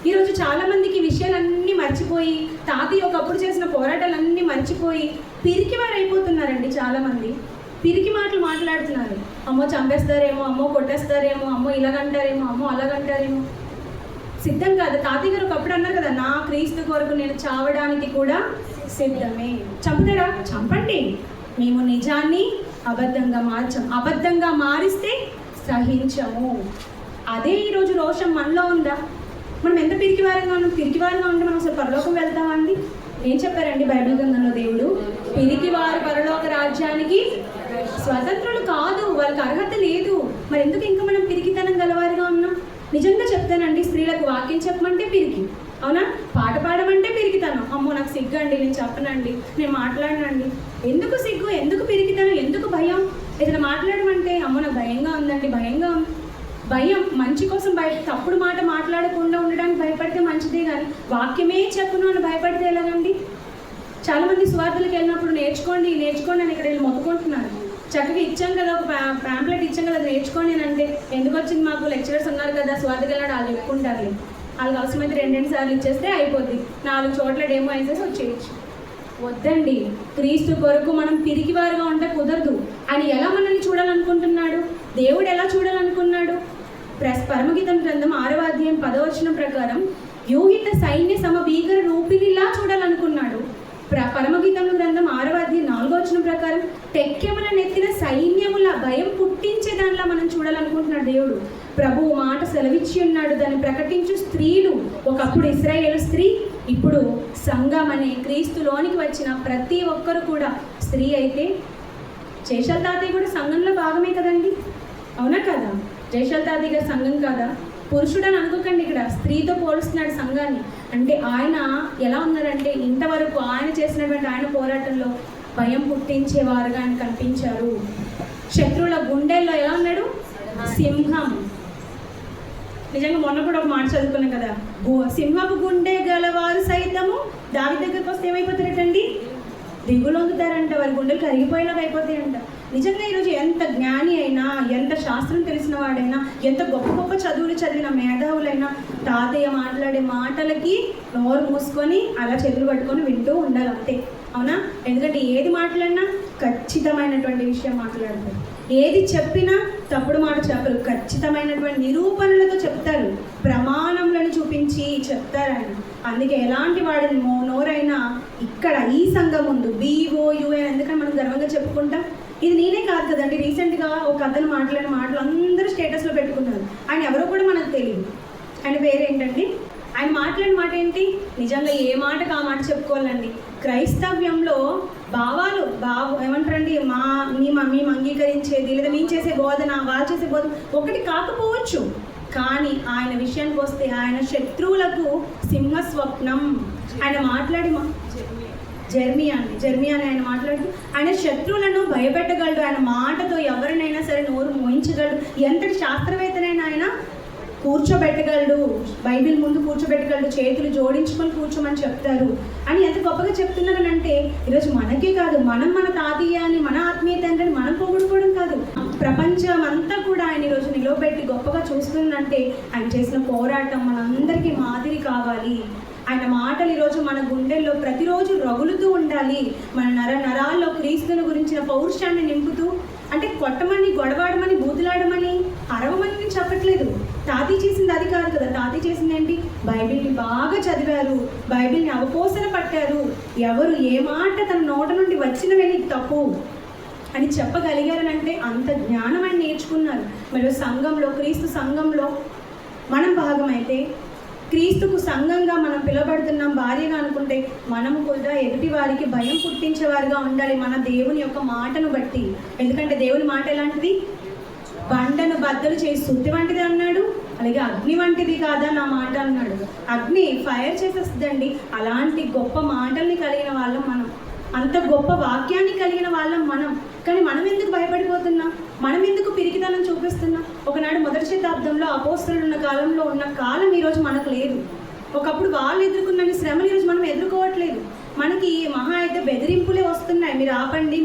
Speaker 1: ఈరోజు చాలామందికి విషయాలన్నీ మర్చిపోయి, తాతయ్య ఒకప్పుడు చేసిన పోరాటాలన్నీ మర్చిపోయి పిరికివారు అయిపోతున్నారండి. చాలామంది పిరికి మాటలు మాట్లాడుతున్నారు. అమ్మో చంపేస్తారేమో, అమ్మో కొట్టేస్తారేమో, అమ్మో ఇలాగంటారేమో, అమ్మో అలాగంటారేమో. సిద్ధం కాదు. తాతయ్య గారు ఒకప్పుడు అన్నారు కదా, నా క్రీస్తు కొరకు నేను చావడానికి కూడా సిద్ధమే. చంపుతారా? చంపండి. మేము నిజాన్ని అబద్ధంగా అబద్ధంగా మారిస్తే సహించము. అదే ఈరోజు రోషం మనలో ఉందా? మనం ఎంత పిరికివారంగా ఉంటే మనం అసలు పరలోకం వెళ్తామండి? ఏం చెప్పారండి బైబిల్ గ్రంథంలో దేవుడు? పిరికివారు పరలోక రాజ్యానికి స్వతంత్రులు కాదు, వాళ్ళకి అర్హత లేదు. మరి ఎందుకు ఇంకా మనం పిరికితనం గలవారిగా ఉన్నాం? నిజంగా చెప్తానండి, స్త్రీలకు వాక్యం చెప్పమంటే పిరికి, అవునా? పాట పాడమంటే పిరికితనం. అమ్మో నాకు సిగ్గు అండి, నేను చెప్పనండి, నేను మాట్లాడనండి. ఎందుకు సిగ్గు? ఎందుకు పిరికితనం? ఎందుకు భయం? ఏదైనా అమ్మో నాకు భయంగా ఉందండి, భయంగా ఉంది. భయం మంచి కోసం తప్పుడు మాట మాట్లాడకుండా ఉండడానికి భయపడితే మంచిదే, కానీ వాక్యమే చెప్పును అని భయపడితే ఎలాగండి? చాలామంది సువార్తలకు వెళ్ళినప్పుడు నేర్చుకోండి నేర్చుకోండి అని ఇక్కడ వీళ్ళు మొత్తుకుంటున్నారు. చక్కగా ఇచ్చాం కదా, ఒక ప్యాంప్లెట్ ఇచ్చాం కదా, నేర్చుకోండి అని అంటే ఎందుకు వచ్చింది, మాకు లెక్చరర్స్ ఉన్నారు కదా సువార్తకి వెళ్ళాడు వాళ్ళు చెప్పుకుంటారు. వాళ్ళకి అవసరమైతే 2 సార్లు ఇచ్చేస్తే అయిపోద్ది, 4 చోట్ల డేమో వేసేసి వచ్చేయచ్చు. వద్దండి, క్రీస్తు కొరకు మనం పిరికివారుగా ఉంటే కుదరదు. ఆయన ఎలా మనల్ని చూడాలనుకుంటున్నాడు, దేవుడు ఎలా చూడాలనుకున్నాడు? పరమగీతం గ్రంథం 6వ అధ్యాయం 10వ వచనం ప్రకారం యూహిత సైన్య సమభీకర రూపినిలా చూడాలనుకున్నాడు. పరమగీతం గ్రంథం 6వ అధ్యాయం 4వ వచనం ప్రకారం టెక్కెముల నెత్తిన సైన్యముల భయం పుట్టించే దానిలా మనం చూడాలనుకుంటున్నాడు దేవుడు. ప్రభువు మాట సెలవిచ్చి ఉన్నాడు, దాన్ని ప్రకటించు స్త్రీలు. ఒకప్పుడు ఇశ్రాయేలు స్త్రీ, ఇప్పుడు సంఘం అనే క్రీస్తులోనికి వచ్చిన ప్రతి ఒక్కరు కూడా స్త్రీ అయితే, జయశాల్ తాతయ్య కూడా సంఘంలో భాగమే కదండి, అవునా కదా? జయశాల్ తాతయ్య గారు సంఘం కాదా? పురుషుడు అని అనుకోకండి, ఇక్కడ స్త్రీతో పోలుస్తున్నాడు సంఘాన్ని. అంటే ఆయన ఎలా ఉన్నారంటే ఇంతవరకు ఆయన చేసినటువంటి ఆయన పోరాటంలో భయం పుట్టించేవారుగా ఆయన కనిపించారు. శత్రువుల గుండెల్లో ఎలా ఉన్నాడు? సింహం. నిజంగా మొన్న కూడా ఒక మాట చదువుకున్నాం కదా, సింహపు గుండె గలవారు సైతము దావీదు దగ్గరికి వస్తే ఏమైపోతారటండి? దిగులొందుతారంట, వారి గుండెలు కరిగిపోయేలాగా అయిపోతాయంట. నిజంగా ఈరోజు ఎంత జ్ఞాని అయినా, ఎంత శాస్త్రం తెలిసిన వాడైనా, ఎంత గొప్ప గొప్ప చదువులు చదివిన మేధావులైనా తాతయ్య మాట్లాడే మాటలకి నోరు మూసుకొని అలా చేతులు పట్టుకొని వింటూ ఉండాలి అంతే, అవునా? ఎందుకంటే ఏది మాట్లాడినా ఖచ్చితమైనటువంటి విషయం మాట్లాడతారు, ఏది చెప్పినా తప్పుడు మాట చెప్పరు, ఖచ్చితమైనటువంటి నిరూపణలతో చెప్తారు, ప్రమాణంలను చూపించి చెప్తారని. అందుకే ఎలాంటి వాడిని నోరైనా ఇక్కడ ఈ సంఘం ముందు BOUN ఎందుకని మనం గర్వంగా చెప్పుకుంటాం. ఇది నేనే కాదు కదండి, రీసెంట్గా ఒక అతను మాట్లాడిన మాటలు అందరూ స్టేటస్లో పెట్టుకున్నారు. ఆయన ఎవరో కూడా మనకు తెలియదు, ఆయన పేరేంటండి, ఆయన మాట్లాడిన మాట ఏంటి? నిజంగా ఏ మాటకు ఆ మాట చెప్పుకోవాలండి. క్రైస్తవ్యంలో భావాలు ఏమంటారండి, మేము అంగీకరించేది లేదా మేము చేసే బోధన వాళ్ళు చేసే బోధన ఒకటి కాకపోవచ్చు, కానీ ఆయన విషయానికి వస్తే ఆయన శత్రువులకు సింహస్వప్నం. ఆయన మాట్లాడి జెర్మియా అని ఆయన మాట్లాడుతూ ఆయన శత్రువులను భయపెట్టగలడు, ఆయన మాటతో ఎవరినైనా సరే నోరు మోయించగలడు, ఎంతటి శాస్త్రవేత్తనైనా ఆయన కూర్చోబెట్టగలడు, బైబిల్ ముందు కూర్చోబెట్టగలడు, చేతులు జోడించుకొని కూర్చోమని చెప్తారు అని ఎంత గొప్పగా చెప్తున్నారని అంటే ఈరోజు మనకే కాదు, మన తాతయ్య అని మన ఆత్మీయ తండ్రిని మనం పొగుడుకోవడం కాదు, ప్రపంచం అంతా కూడా ఆయన ఈరోజు నిలవబెట్టి గొప్పగా చూస్తుందంటే ఆయన చేసిన పోరాటం మనందరికీ మాదిరి కావాలి. ఆయన మాటలు ఈరోజు మన గుండెల్లో ప్రతిరోజు రగులుతూ ఉండాలి. మన నరాల్లో క్రీస్తుని గురించిన పౌరుషాన్ని నింపుతూ, అంటే కొట్టమని, గొడవాడమని, బూతులాడమని, అరవమని చెప్పట్లేదు. తాతీ చేసింది అది కాదు కదా. తాతీ చేసింది ఏంటి? బైబిల్ని బాగా చదివారు, బైబిల్ని అవపోసన పట్టారు, ఎవరు ఏ మాట తన నోట నుండి వచ్చినవని తప్పు అని చెప్పగలిగారనంటే అంత జ్ఞానం ఆయన నేర్చుకున్నారు. మరియు సంఘంలో, క్రీస్తు సంఘంలో మనం భాగమైతే, క్రీస్తుకు సంఘంగా మనం పిలువబడుతున్నాం భార్యగా అనుకుంటే, మనము కూడా ఎదుటి వారికి భయం పుట్టించేవారుగా ఉండాలి మన దేవుని యొక్క మాటను బట్టి. ఎందుకంటే దేవుని మాట ఎలాంటిది? బండను బద్దలు చేసి సుత్తి వంటిది అన్నాడు, అలాగే అగ్ని వంటిది కాదా నా మాట అన్నాడు. అగ్ని ఫైర్ చేసేస్తుందండి. అలాంటి గొప్ప మాటల్ని కలిగిన వాళ్ళం మనం, అంత గొప్ప వాక్యాన్ని కలిగిన వాళ్ళం మనం. కానీ మనం ఎందుకు భయపడిపోతున్నాం? మనం ఎందుకు పిరికితనం చూపిస్తున్నాం? ఒకనాడు మొదటి శతాబ్దంలో అపోస్తలులు ఉన్న కాలంలో ఉన్న కాలం ఈరోజు మనకు లేదు. ఒకప్పుడు వాళ్ళు ఎదుర్కొన్న శ్రమలు ఈరోజు మనం ఎదుర్కోవట్లేదు. మనకి మహా అయితే బెదిరింపులే వస్తున్నాయి. మీరు ఆపండి,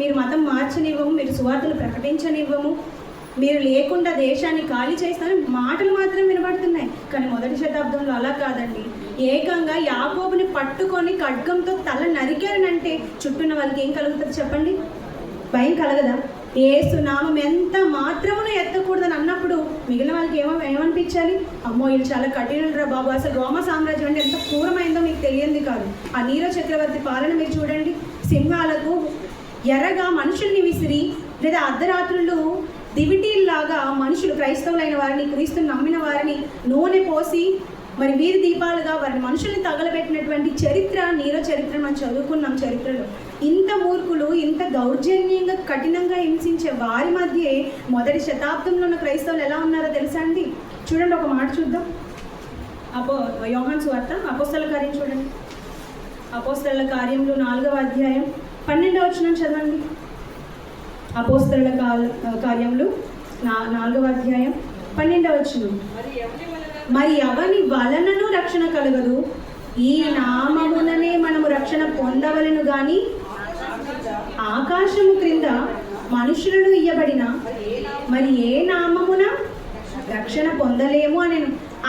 Speaker 1: మీరు మతం మార్చనివ్వము, మీరు సువార్తలు ప్రకటించనివ్వము, మీరు లేకుండా దేశాన్ని ఖాళీ చేస్తారని మాటలు మాత్రం వినబడుతున్నాయి. కానీ మొదటి శతాబ్దంలో అలా కాదండి. ఏకంగా యాకోబుని పట్టుకొని ఖడ్గంతో తల నరికారనంటే చుట్టూన్న వాళ్ళకి ఏం కలుగుతుంది చెప్పండి? భయం కలగదా? యేసు నామం ఎంత మాత్రమును ఎత్తకూడదని అన్నప్పుడు మిగిలిన వాళ్ళకి ఏమనిపించాలి? అమ్మో వీళ్ళు చాలా కఠినులురా బాబు, అసలు రోమ సామ్రాజ్యం అంటే ఎంత క్రూరమైందో మీకు తెలియంది కాదు. ఆ నీరో చక్రవర్తి పాలన మీరు చూడండి. సింహాలకు ఎర్రగా మనుషుల్ని విసిరి, లేదా అర్ధరాత్రులు దివిటీల్లాగా మనుషులు, క్రైస్తవులైన వారిని, క్రీస్తుని నమ్మిన వారిని నూనె పోసి మరి వీరి దీపాలుగా వారి మనుషుల్ని తగలబెట్టినటువంటి చరిత్ర, నీరో చరిత్ర మనం చదువుకున్నాం చరిత్రలో. ఇంత మూర్ఖులు, ఇంత దౌర్జన్యంగా కఠినంగా హింసించే వారి మధ్యే మొదటి శతాబ్దంలో ఉన్న క్రైస్తవులు ఎలా ఉన్నారో తెలుసా అండి? చూడండి, ఒక మాట చూద్దాం. యోహాను సువార్త అపోస్తలుల కార్యం చూడండి. అపోస్తలుల కార్యంలో 4వ అధ్యాయం 12వ వచనం చదవండి. అపోస్తలుల కార్యములు 4వ అధ్యాయం 12వ వచనం. మరి ఎవని వలనను రక్షణ కలగదు, ఈ నామముననే మనము రక్షణ పొందవలెను గాని ఆకాశము క్రింద మనుషులను ఇయ్యబడిన మరి ఏ నామమున రక్షణ పొందలేము అని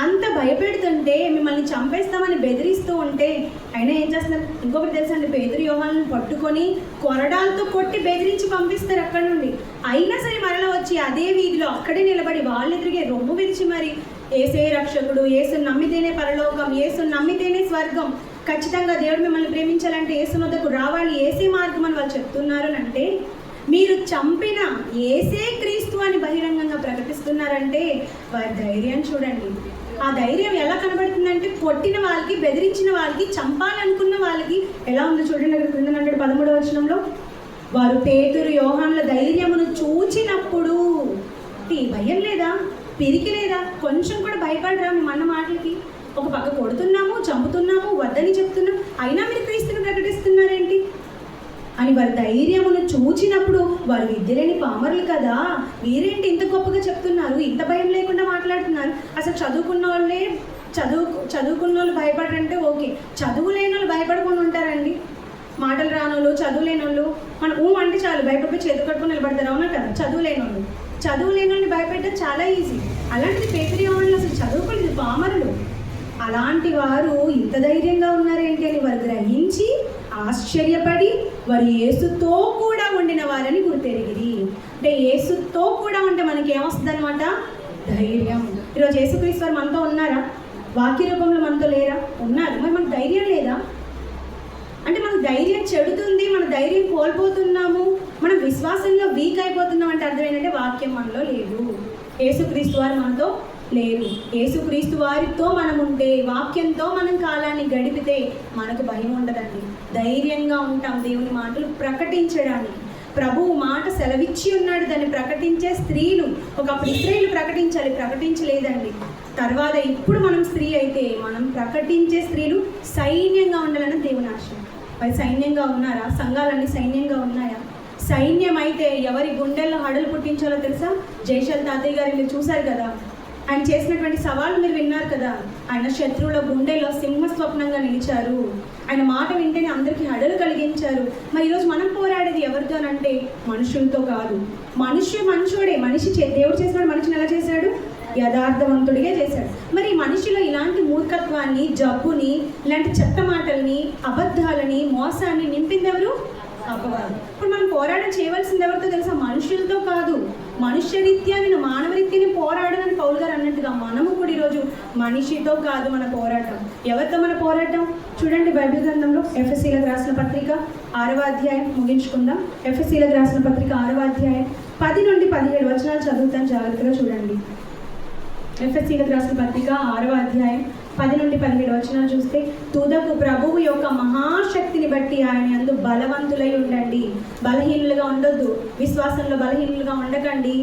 Speaker 1: అంత భయపెడుతుంటే, మిమ్మల్ని చంపేస్తామని బెదిరిస్తూ ఉంటే అయినా ఏం చేస్తున్నారు? ఇంకొకటి తెలుసండి, పేతురు యోహానులను పట్టుకొని కొరడాలతో కొట్టి బెదిరించి పంపిస్తారు అక్కడ నుండి. అయినా సరే మరలా వచ్చి అదే వీధిలో అక్కడే నిలబడి వాళ్ళు ఎదురుగే రొమ్ము విరిచి మరి యేసే రక్షకుడు, యేసుని నమ్మితేనే పరలోకం, యేసుని నమ్మితేనే స్వర్గం, ఖచ్చితంగా దేవుడు మిమ్మల్ని ప్రేమించాలంటే యేసు వద్దకు రావాలి, యేసే మార్గం అని వాళ్ళు చెప్తున్నారు అంటే, మీరు చంపిన యేసే క్రీస్తు అని బహిరంగంగా ప్రకటిస్తున్నారంటే వారి ధైర్యం చూడండి. ఆ ధైర్యం ఎలా కనబడుతుందంటే, కొట్టిన వాళ్ళకి, బెదిరించిన వాళ్ళకి, చంపాలనుకున్న వాళ్ళకి ఎలా ఉందో చూడండి. అక్కడ క్రింద 13వ వచనంలో, వారు పేతురు యోహానుల ధైర్యమును చూచినప్పుడు, భయం లేదా, పిరికి లేదా, కొంచెం కూడా భయపడరా మన మాటలకి? ఒక పక్క కొడుతున్నాము, చంపుతున్నాము, వద్దని చెప్తున్నాం, అయినా మీరు క్రీస్తుని ప్రకటిస్తున్నారేంటి అని వారి ధైర్యమును చూచినప్పుడు, వారు విద్యలేని పామరులు కదా, వీరేంటి ఇంత గొప్పగా చెప్తున్నారు, ఇంత భయం లేకుండా మాట్లాడుతున్నారు. అసలు చదువుకున్న వాళ్ళు భయపడరంటే ఓకే, చదువు లేని వాళ్ళు భయపడకుండా ఉంటారండి? మాటలు రానోళ్ళు, చదువు లేని వాళ్ళు మనం అంటే చాలు భయపడిపోయి చేతులు కట్టుకొని నిలబడతారు, అవునా కదా? చదువు లేని వాళ్ళని భయపెట్టడం చాలా ఈజీ. అలాంటిది పేతురు యోహానులు అసలు చదువుకోలేదు, పామరులు. అలాంటి వారు ఇంత ధైర్యంగా ఉన్నారేంటి అని వారు గ్రహించి ఆశ్చర్యపడి వారు యేసుతో కూడా ఉండిన వారని గుర్తెరిగిరి. అంటే యేసుతో కూడా ఉంటే మనకి ఏమొస్తుంది అనమాట? ధైర్యం. ఈరోజు యేసుక్రీస్తు వారు మనతో ఉన్నారా? వాక్య రూపంలో మనతో లేరా? ఉన్నారు. మరి మనకు ధైర్యం లేదా? అంటే మనకు ధైర్యం చెడుతుంది, మన ధైర్యం కోల్పోతున్నాము, మనం విశ్వాసంలో వీక్ అయిపోతున్నాం అంటే అర్థం ఏంటంటే వాక్యం మనలో లేదు, యేసుక్రీస్తు వారు మనతో లేరు. యేసుక్రీస్తు వారితో మనం ఉంటే, వాక్యంతో మనం కాలాన్ని గడిపితే మనకు భయం ఉండదండి, ధైర్యంగా ఉంటాం దేవుని మాటలు ప్రకటించడానికి. ప్రభువు మాట సెలవిచ్చి ఉన్నాడు, దాన్ని ప్రకటించే స్త్రీలు. ఒకప్పుడు స్త్రీలు ప్రకటించాలి, ప్రకటించలేదండి. తర్వాత ఇప్పుడు మనం స్త్రీ అయితే మనం ప్రకటించే స్త్రీలు సైన్యంగా ఉండాలని దేవుని ఆశ. మరి సైన్యంగా ఉన్నారా? సంఘాలన్నీ సైన్యంగా ఉన్నాయా? సైన్యం అయితే ఎవరి గుండెల్లో హడలు పుట్టించాలో తెలుసా? జయశాల్ తాతయ్య గారు మీరు చూశారు కదా, ఆయన చేసినటువంటి సవాళ్ళు మీరు విన్నారు కదా. ఆయన శత్రువుల గుండెలో సింహస్వప్నంగా నిలిచారు. ఆయన మాట వింటేనే అందరికీ హడలు కలిగించారు. మరి ఈరోజు మనం పోరాడేది ఎవరితోనంటే మనుషులతో కాదు. మనుషుడే, దేవుడు చేసినాడు, మనిషిని ఎలా చేశాడు? యథార్థవంతుడిగా చేశాడు. మరి మనిషిలో ఇలాంటి మూర్ఖత్వాన్ని, జబ్బుని, ఇలాంటి చెత్త మాటల్ని, అబద్ధాలని, మోసాన్ని నింపింది ఎవరు? అపవాది. ఇప్పుడు మనం పోరాటం చేయవలసింది ఎవరితో తెలుసా? మనుషులతో కాదు, మనుష్యరీత్యా నేను మానవరీత్యాన్ని పోరాడనని పౌలు గారు అన్నట్టుగా మనము కూడా ఈరోజు మనిషితో కాదు మన పోరాటం. ఎవరితో మన పోరాటం? చూడండి బైబిల్ గ్రంథంలో ఎఫెసీలకు రాసిన పత్రిక 6వ అధ్యాయం ముగించుకుందాం. ఎఫెసీలకు రాసిన పత్రిక 6వ అధ్యాయం 10 నుండి 17 వచనాలు చదువుతాను, జాగ్రత్తగా చూడండి. ఎఫెసీలకు రాసిన పత్రిక 6వ అధ్యాయం 10 నుండి 17 వచనాలు చూస్తే, తుదకు ప్రభువు యొక్క మహాశక్తిని బట్టి ఆయన యందు బలవంతులై ఉండండి. బలహీనులుగా ఉండొద్దు, విశ్వాసంలో బలహీనులుగా ఉండకండి,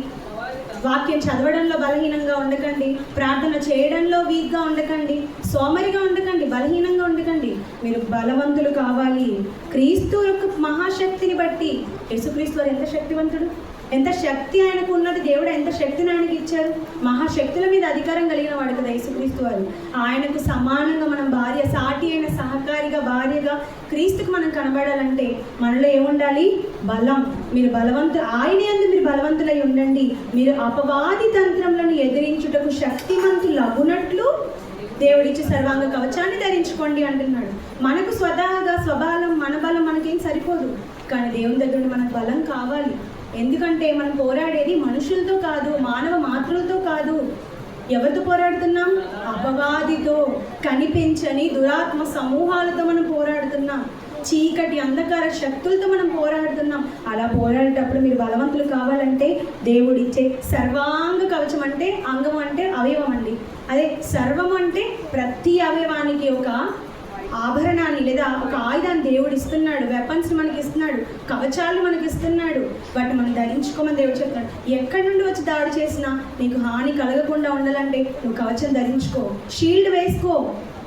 Speaker 1: వాక్యం చదవడంలో బలహీనంగా ఉండకండి, ప్రార్థన చేయడంలో వీక్గా ఉండకండి, సోమరిగా ఉండకండి, బలహీనంగా ఉండకండి. మీరు బలవంతులు కావాలి. క్రీస్తు యొక్క మహాశక్తిని బట్టి. యేసుక్రీస్తు వారు ఎంత శక్తివంతుడు, ఎంత శక్తి ఆయనకు ఉన్నది, దేవుడు ఎంత శక్తిని ఆయనకి ఇచ్చారు. మహాశక్తుల మీద అధికారం కలిగిన వాడు కదా యేసుక్రీస్తు వారు. ఆయనకు సమానంగా మనం భార్య, సాటి అయిన సహకారిగా, భార్యగా క్రీస్తుకు మనం కనబడాలంటే మనలో ఏముండాలి? బలం. మీరు ఆయన యందు మీరు బలవంతులై ఉండండి. మీరు అపవాది తంత్రములను ఎదిరించుటకు శక్తిమంతులు అగునట్లు దేవుడిచ్చి సర్వాంగ కవచాన్ని ధరించుకోండి అంటున్నాడు. మనకు స్వబలం, మన బలం మనకేం సరిపోదు, కానీ దేవుని దగ్గర మనకు బలం కావాలి. ఎందుకంటే మనం పోరాడేది మనుషులతో కాదు, మానవ మాతృలతో కాదు. ఎవరితో పోరాడుతున్నాం? అపవాదితో, కనిపించని దురాత్మ సమూహాలతో మనం పోరాడుతున్నాం, చీకటి అంధకార శక్తులతో మనం పోరాడుతున్నాం. అలా పోరాడేటప్పుడు మీరు బలవంతులు కావాలంటే దేవుడిచ్చే సర్వాంగ కవచం, అంటే అంగం అంటే అవయవం అండి, అదే సర్వం అంటే ప్రతి అవయవానికి ఒక ఆభరణాన్ని లేదా ఒక ఆయుధాన్ని దేవుడు ఇస్తున్నాడు, వెపన్స్ మనకి ఇస్తున్నాడు, కవచాలు మనకి ఇస్తున్నాడు. వాటిని మనం ధరించుకోమని దేవుడు చెప్తున్నాడు. ఎక్కడి నుండి వచ్చి దాడి చేసినా నీకు హాని కలగకుండా ఉండాలంటే నువ్వు కవచం ధరించుకో, షీల్డ్ వేసుకో.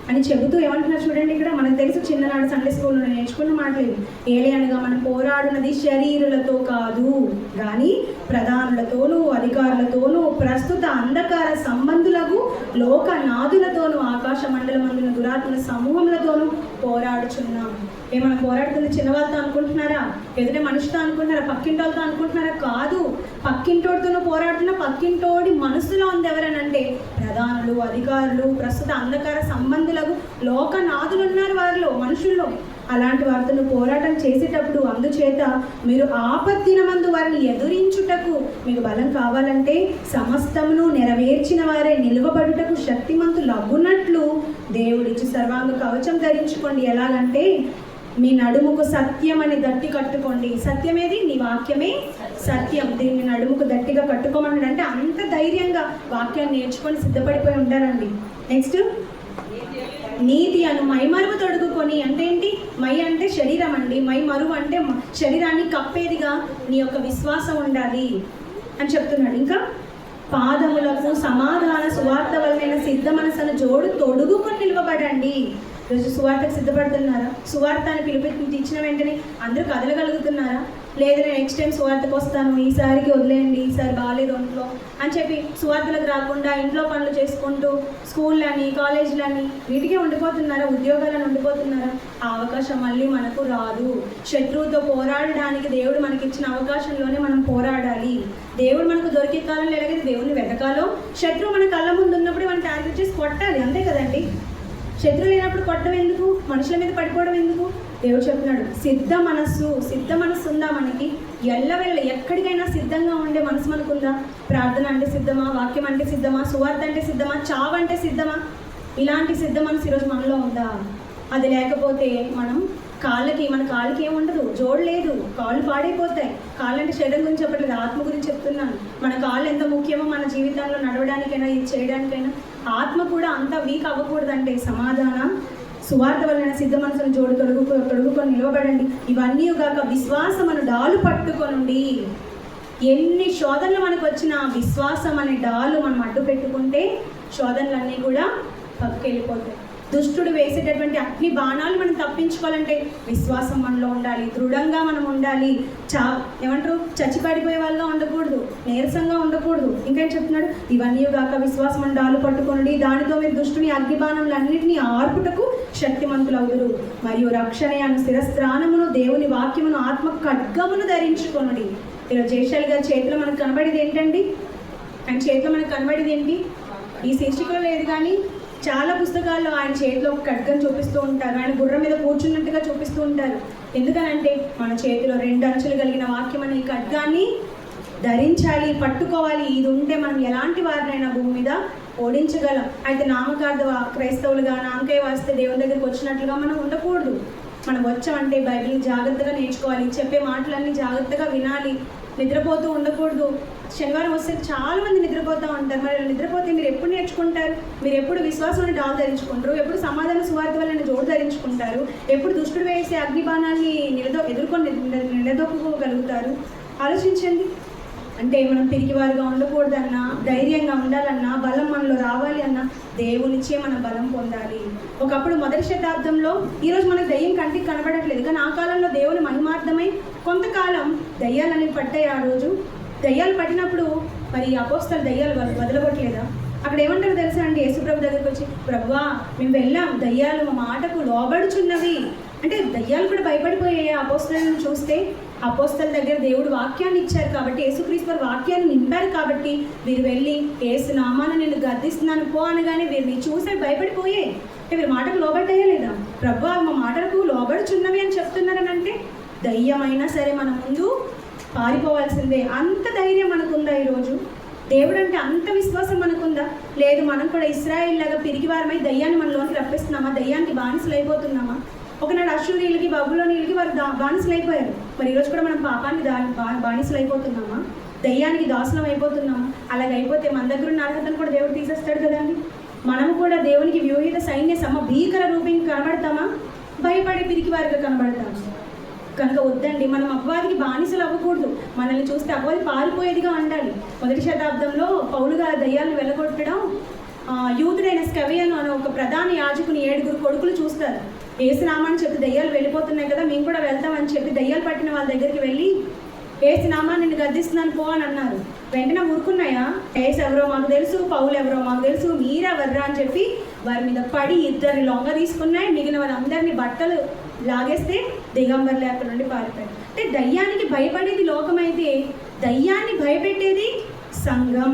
Speaker 1: అని చెబుతూ ఏమంటున్నారు చూడండి. ఇక్కడ మనకు తెలుసు చిన్ననాడు సండే స్కూల్లో నేర్చుకున్న మాటలు ఏలే అనగా మనం పోరాడినది శరీరులతో కాదు కానీ ప్రధానులతోనూ అధికారులతోనూ ప్రస్తుత అంధకార సంబంధులకు లోకనాథులతోనూ ఆకాశ మండలమందున దురాత్మల సమూహములతోనూ పోరాడుచున్నాం. ఏమైనా పోరాడుతుంది చిన్నవాళ్ళతో అనుకుంటున్నారా? ఎదుట మనిషితో అనుకుంటున్నారా? పక్కింటోళ్ళతో అనుకుంటున్నారా? కాదు. పక్కింటోడితోనూ పోరాడుతున్న పక్కింటోడి మనసులో ఉంది ఎవరనంటే ప్రధానులు, అధికారులు, ప్రస్తుత అంధకార సంబంధులకు లోకనాథులు ఉన్నారు వారిలో, మనుషుల్లో. అలాంటి వారితో పోరాటం చేసేటప్పుడు అందుచేత మీరు ఆపద్దినమందు వారిని ఎదురించుటకు మీకు బలం కావాలంటే సమస్తమును నెరవేర్చిన వారే నిలువబడుటకు శక్తిమంతులు అవ్వునట్లు దేవుడిచ్చి సర్వాంగ కవచం ధరించుకోండి. ఎలాగంటే మీ నడుముకు సత్యం అని దట్టి కట్టుకోండి. సత్యమేది? నీ వాక్యమే సత్యం. దీన్ని నడుముకు దట్టిగా కట్టుకోమన్నాడు. అంటే అంత ధైర్యంగా వాక్యాన్ని నేర్చుకొని సిద్ధపడిపోయి ఉంటారండి. నెక్స్ట్ నీతి అను మైమరువు తొడుగుకొని. అంటే ఏంటి? మై అంటే శరీరం అండి, మై మరువు అంటే శరీరాన్ని కప్పేదిగా నీ యొక్క విశ్వాసం ఉండాలి అని చెప్తున్నాడు. ఇంకా పాదములకు సమాధాన సువార్త వలన సిద్ధ మనసును జోడు తొడుగుకొని నిలవబడండి. ఈరోజు సువార్తకు సిద్ధపడుతున్నారా? సువార్తని పిలిపి ఇచ్చిన వెంటనే అందరూ కదలగలుగుతున్నారా? లేదు నేను నెక్స్ట్ టైం సువార్తకు వస్తాను, ఈసారికి వదిలేయండి, ఈసారి బాగాలేదు ఒంట్లో అని చెప్పి సువార్తలకు రాకుండా ఇంట్లో పనులు చేసుకుంటూ స్కూళ్ళని, కాలేజీలని వీటికే ఉండిపోతున్నారా? ఉద్యోగాలను ఉండిపోతున్నారా? ఆ అవకాశం మళ్ళీ మనకు రాదు. శత్రువుతో పోరాడడానికి దేవుడు మనకిచ్చిన అవకాశంలోనే మనం పోరాడాలి. దేవుడు మనకు దొరికే కాలంలో ఎలాగైతే దేవుడిని వెతకాలో, శత్రువు మన కళ్ళ ముందు ఉన్నప్పుడే మనం టార్గెట్ చేసి కొట్టాలి. అంతే కదండి. శత్రువు లేనప్పుడు కొట్టడం ఎందుకు? మనుషుల మీద పడిపోవడం ఎందుకు? దేవుడు చెప్తున్నాడు సిద్ధ మనస్సు ఉందా మనకి? ఎల్లవెళ్ళ ఎక్కడికైనా సిద్ధంగా ఉండే మనసు మనకుందా? ప్రార్థన అంటే సిద్ధమా? వాక్యం అంటే సిద్ధమా? సువార్త అంటే సిద్ధమా? చావు అంటే సిద్ధమా? ఇలాంటి సిద్ధ మనసు ఈరోజు మనలో ఉందా? అది లేకపోతే మన కాళ్ళకి ఏముండదు, జోడు లేదు, కాళ్ళు పాడైపోతాయి. కాళ్ళు అంటే శరీరం గురించి చెప్పట్లేదు, ఆత్మ గురించి చెప్తున్నాను. మన కాళ్ళు ఎంత ముఖ్యమో మన జీవితంలో నడవడానికైనా ఇది చేయడానికైనా ఆత్మ కూడా అంత వీక్ అవ్వకూడదంటే సమాధానం సువార్త వలన సిద్ధ మనసును జోడు తొడుగుకొని నిలవబడండి. ఇవన్నీ గాక విశ్వాసమను డాలు పట్టుకొనండి. ఎన్ని శోధనలు మనకు వచ్చినా విశ్వాసం అనే డాలు మనం అడ్డు పెట్టుకుంటే శోధనలన్నీ కూడా పక్కకి వెళ్ళిపోతాయి. దుష్టుడు వేసేటటువంటి అగ్ని బాణాలు మనం తప్పించుకోవాలంటే విశ్వాసం మనలో ఉండాలి, దృఢంగా మనం ఉండాలి. ఏమంటారు? చచ్చిపడిపోయే వాళ్ళగా ఉండకూడదు, నీరసంగా ఉండకూడదు. ఇంకేం చెప్తున్నాడు? ఇవన్నీ గాక విశ్వాసం అని డాలు పట్టుకోండి, దానితో మీరు దుష్టుని అగ్ని బాణములన్నింటినీ ఆర్పుటకు శక్తిమంతులవుదురు. మరియు రక్షణ అను శిరస్త్రాణమును దేవుని వాక్యమును ఆత్మ ఖడ్గమును ధరించుకొనుడి. ఈరోజు జయశాలి గారి చేతిలో మనకు కనబడేది ఏంటండి? ఆయన చేతిలో మనకు కనబడేది ఏంటి? ఈ శీర్షికలో లేదు కానీ చాలా పుస్తకాల్లో ఆయన చేతిలో ఒక ఖడ్గం చూపిస్తూ ఉంటారు. ఆయన గుర్రం మీద కూర్చున్నట్టుగా చూపిస్తూ ఉంటారు. ఎందుకనంటే మన చేతిలో 2 అంచులు కలిగిన వాక్యం అనే ఖడ్గాన్ని ధరించాలి, పట్టుకోవాలి. ఇది ఉంటే మనం ఎలాంటి వారినైనా భూమి మీద ఓడించగలం. అయితే నామకార్థ క్రైస్తవులుగా నామకాయ వాస్తే దేవుని దగ్గరికి వచ్చినట్లుగా మనం ఉండకూడదు. మనం వచ్చామంటే బైబిల్ జాగ్రత్తగా నేర్చుకోవాలి, చెప్పే మాటలన్నీ జాగ్రత్తగా వినాలి, నిద్రపోతూ ఉండకూడదు. శనివారం వస్తే చాలామంది నిద్రపోతూ ఉంటారు. మరి నిద్రపోతే మీరు ఎప్పుడు నేర్చుకుంటారు? మీరు ఎప్పుడు విశ్వాసాన్ని డాల్ ధరించుకుంటారు? ఎప్పుడు సమాధాన సువార్త వల్ల జోడు ధరించుకుంటారు? ఎప్పుడు దుష్టుడు వేసే అగ్నిబాణాన్ని ఎదుర్కొని నిలదొక్కుకోగలుగుతారు? ఆలోచించండి. అంటే మనం పిరికివారుగా ఉండకూడదన్నా, ధైర్యంగా ఉండాలన్నా, బలం మనలో రావాలి అన్నా దేవునిచ్చే మనం బలం పొందాలి. ఒకప్పుడు మొదటి శతాబ్దంలో ఈరోజు మనకు దయ్యం కంటికి కనబడట్లేదు, కానీ ఆ కాలంలో దేవుని మహిమార్థమై కొంతకాలం దయ్యాలని పట్టాయి. ఆ రోజు దయ్యాలు పట్టినప్పుడు మరి అపోస్తలు దయ్యాలు వదలగొట్టలేదా? అక్కడ ఏమంటారు తెలుసా అండి? యేసుప్రభు దగ్గరికి వచ్చి, ప్రభువా మేము వెళ్ళాం, దయ్యాలు మా మాటకు లోబడుచున్నవి అంటే దయ్యాలు కూడా భయపడిపోయాయి అపోస్తలను చూస్తే. అపోస్తల దగ్గర దేవుడు వాక్యాన్ని ఇచ్చారు కాబట్టి, యేసుక్రీస్తు వారు వాక్యాన్ని నింపారు కాబట్టి వీరు వెళ్ళి యేసు నామాన నేను గద్దిస్తున్నాను పో అనగానే వీరిని చూసే భయపడిపోయే. అంటే వీరి మాటకు లోబడ్డాయా లేదా? ప్రభువా మా మాటలకు లోబడుచున్నవి అని చెప్తున్నారని అంటే దయ్యమైనా సరే మన ముందు పారిపోవాల్సిందే. అంత ధైర్యం మనకుందా ఈరోజు? దేవుడు అంటే అంత విశ్వాసం మనకుందా? లేదు. మనం కూడా ఇశ్రాయేల్ లాగా పిరికివారమై దయ్యాన్ని మనలోకి రప్పిస్తున్నామా? దయ్యానికి బానిసలు అయిపోతున్నామా? ఒకనాడు అశ్షూరీయులకి, బబులోనీయులకి వారు బానిసలు అయిపోయారు. మరి ఈరోజు కూడా మనం పాపానికి బానిసలు అయిపోతున్నామా? దయ్యానికి దాసులం అయిపోతున్నామా? అలాగైపోతే మన దగ్గర ఉన్న అర్హతను కూడా దేవుడు తీసేస్తాడు కదండి. మనము కూడా దేవునికి వ్యూహిత సైన్య భీకర రూపంగా కనబడతామా? భయపడే పిరికివారిగా కనబడతామా? కనుక వద్దండి. మనం అపవాదికి బానిసలు అవ్వకూడదు. మనల్ని చూస్తే అపవాది పారిపోయేదిగా ఉండాలి. మొదటి శతాబ్దంలో పౌలు గారు దయ్యాలను వెళ్ళగొట్టడం యూదుడైన స్కవియను అనే ఒక ప్రధాన యాజకుని 7 కొడుకులు చూస్తారు. ఏసునామాన్ని చెప్పి దయ్యాలు వెళ్ళిపోతున్నాయి కదా, మేము కూడా వెళ్తామని చెప్పి దయ్యాలు పట్టిన వాళ్ళ దగ్గరికి వెళ్ళి ఏసునామాన్ని నిన్ను గద్దిస్తున్నాను పో అని అన్నారు. వెంటనే ఊరుకున్నాయా? ఏసు ఎవరో మాకు తెలుసు, పౌలు ఎవరో మాకు తెలుసు, మీరెవర్రా అని చెప్పి వారి మీద పడి 2 లొంగ తీసుకున్నాయి. మిగిలిన వాళ్ళందరినీ బట్టలు లాగేస్తే దిగంబర్లు అక్కడ నుండి పారిపోయారు. అంటే దయ్యానికి భయపడేది లోకమైతే దయ్యాన్ని భయపెట్టేది సంఘం.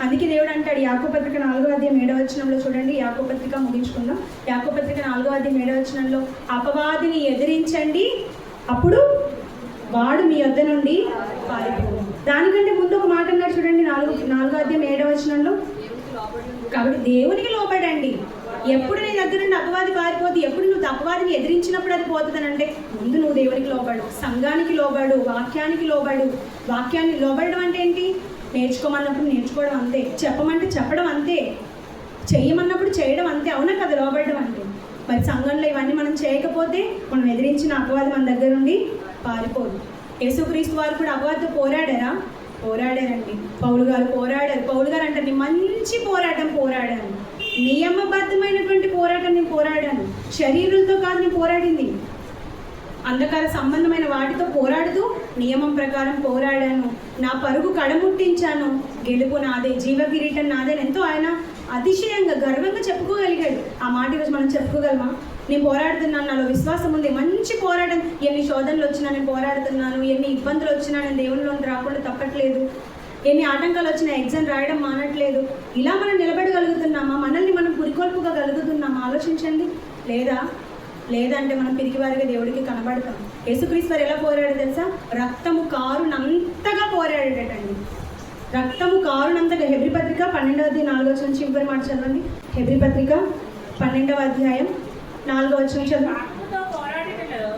Speaker 1: అందుకే దేవుడు అంటాడు యాకోబు పత్రిక 4:7 చూడండి. యాకోబు పత్రిక ముగించుకుందాం. యాకోబు పత్రిక 4:7 అపవాదిని ఎదిరించండి, అప్పుడు వాడు మీ వద్ద నుండి పారిపోదు. దానికంటే ముందు ఒక మాట అన్నాడు చూడండి 4:7 కాబట్టి దేవునికి లోబడండి. ఎప్పుడు నీ దగ్గర నుండి అపవాది పారిపోదు, ఎప్పుడు నువ్వు అపవాదిని ఎదిరించినప్పుడు అది పోతుంది అంటే ముందు నువ్వు దేవునికి లోబడు, సంఘానికి లోబడు, వాక్యానికి లోబడు. వాక్యాన్ని లోబడడం అంటే ఏంటి? నేర్చుకోమన్నప్పుడు నేర్చుకోవడం అంతే, చెప్పమంటే చెప్పడం అంతే, చేయమన్నప్పుడు చేయడం అంతే. అవునా కదా లోబడడం అంటే? మరి సంఘంలో ఇవన్నీ మనం చేయకపోతే మనం ఎదిరించిన అపవాది మన దగ్గర నుండి పారిపోదు. యేసుక్రీస్తు వారు కూడా అపవాదితో పోరాడారా? పోరాడారండి. పౌలు గారు పోరాడారు. పౌలు గారు అంటే నేను మంచి పోరాటం పోరాడాను, నియమబద్ధమైనటువంటి పోరాటం నేను పోరాడాను, శరీరులతో కాదు నేను పోరాడింది, అంధకార సంబంధమైన వాటితో పోరాడుతూ నియమం ప్రకారం పోరాడాను, నా పరుగు కడముట్టించాను, గెలుపు నాదే, జీవ కిరీటం నాదే. ఎంతో ఆయన అతిశయంగా గర్వంగా చెప్పుకోగలిగాడు. ఆ మాట ఈరోజు మనం చెప్పుకోగలమా? నేను పోరాడుతున్నాను, నాలో విశ్వాసం ఉంది, మంచి పోరాటం, ఎన్ని శోధనలు వచ్చినా నేను పోరాడుతున్నాను, ఎన్ని ఇబ్బందులు వచ్చినా నేను దేవునిలోకి రాకుండా తప్పట్లేదు, ఎన్ని ఆటంకాలు వచ్చినా ఎగ్జామ్ రాయడం మానట్లేదు. ఇలా మనం నిలబడగలుగుతున్నామా? మనల్ని మనం పురికొల్పుకోగలుగుతున్నామా? ఆలోచించండి. లేదంటే మనం పిరికివారిగా దేవుడికి కనబడతాం. యేసుక్రీస్తు వారు ఎలా పోరాడు తెలుసా? రక్తము కారునంతగా పోరాడేటండి. రక్తము కారునంతగా. హెబ్రీ పత్రిక 12:4 నుంచి ఇంకొక మాట చదవండి. హెబ్రీ పత్రిక 12:4 చదవండి.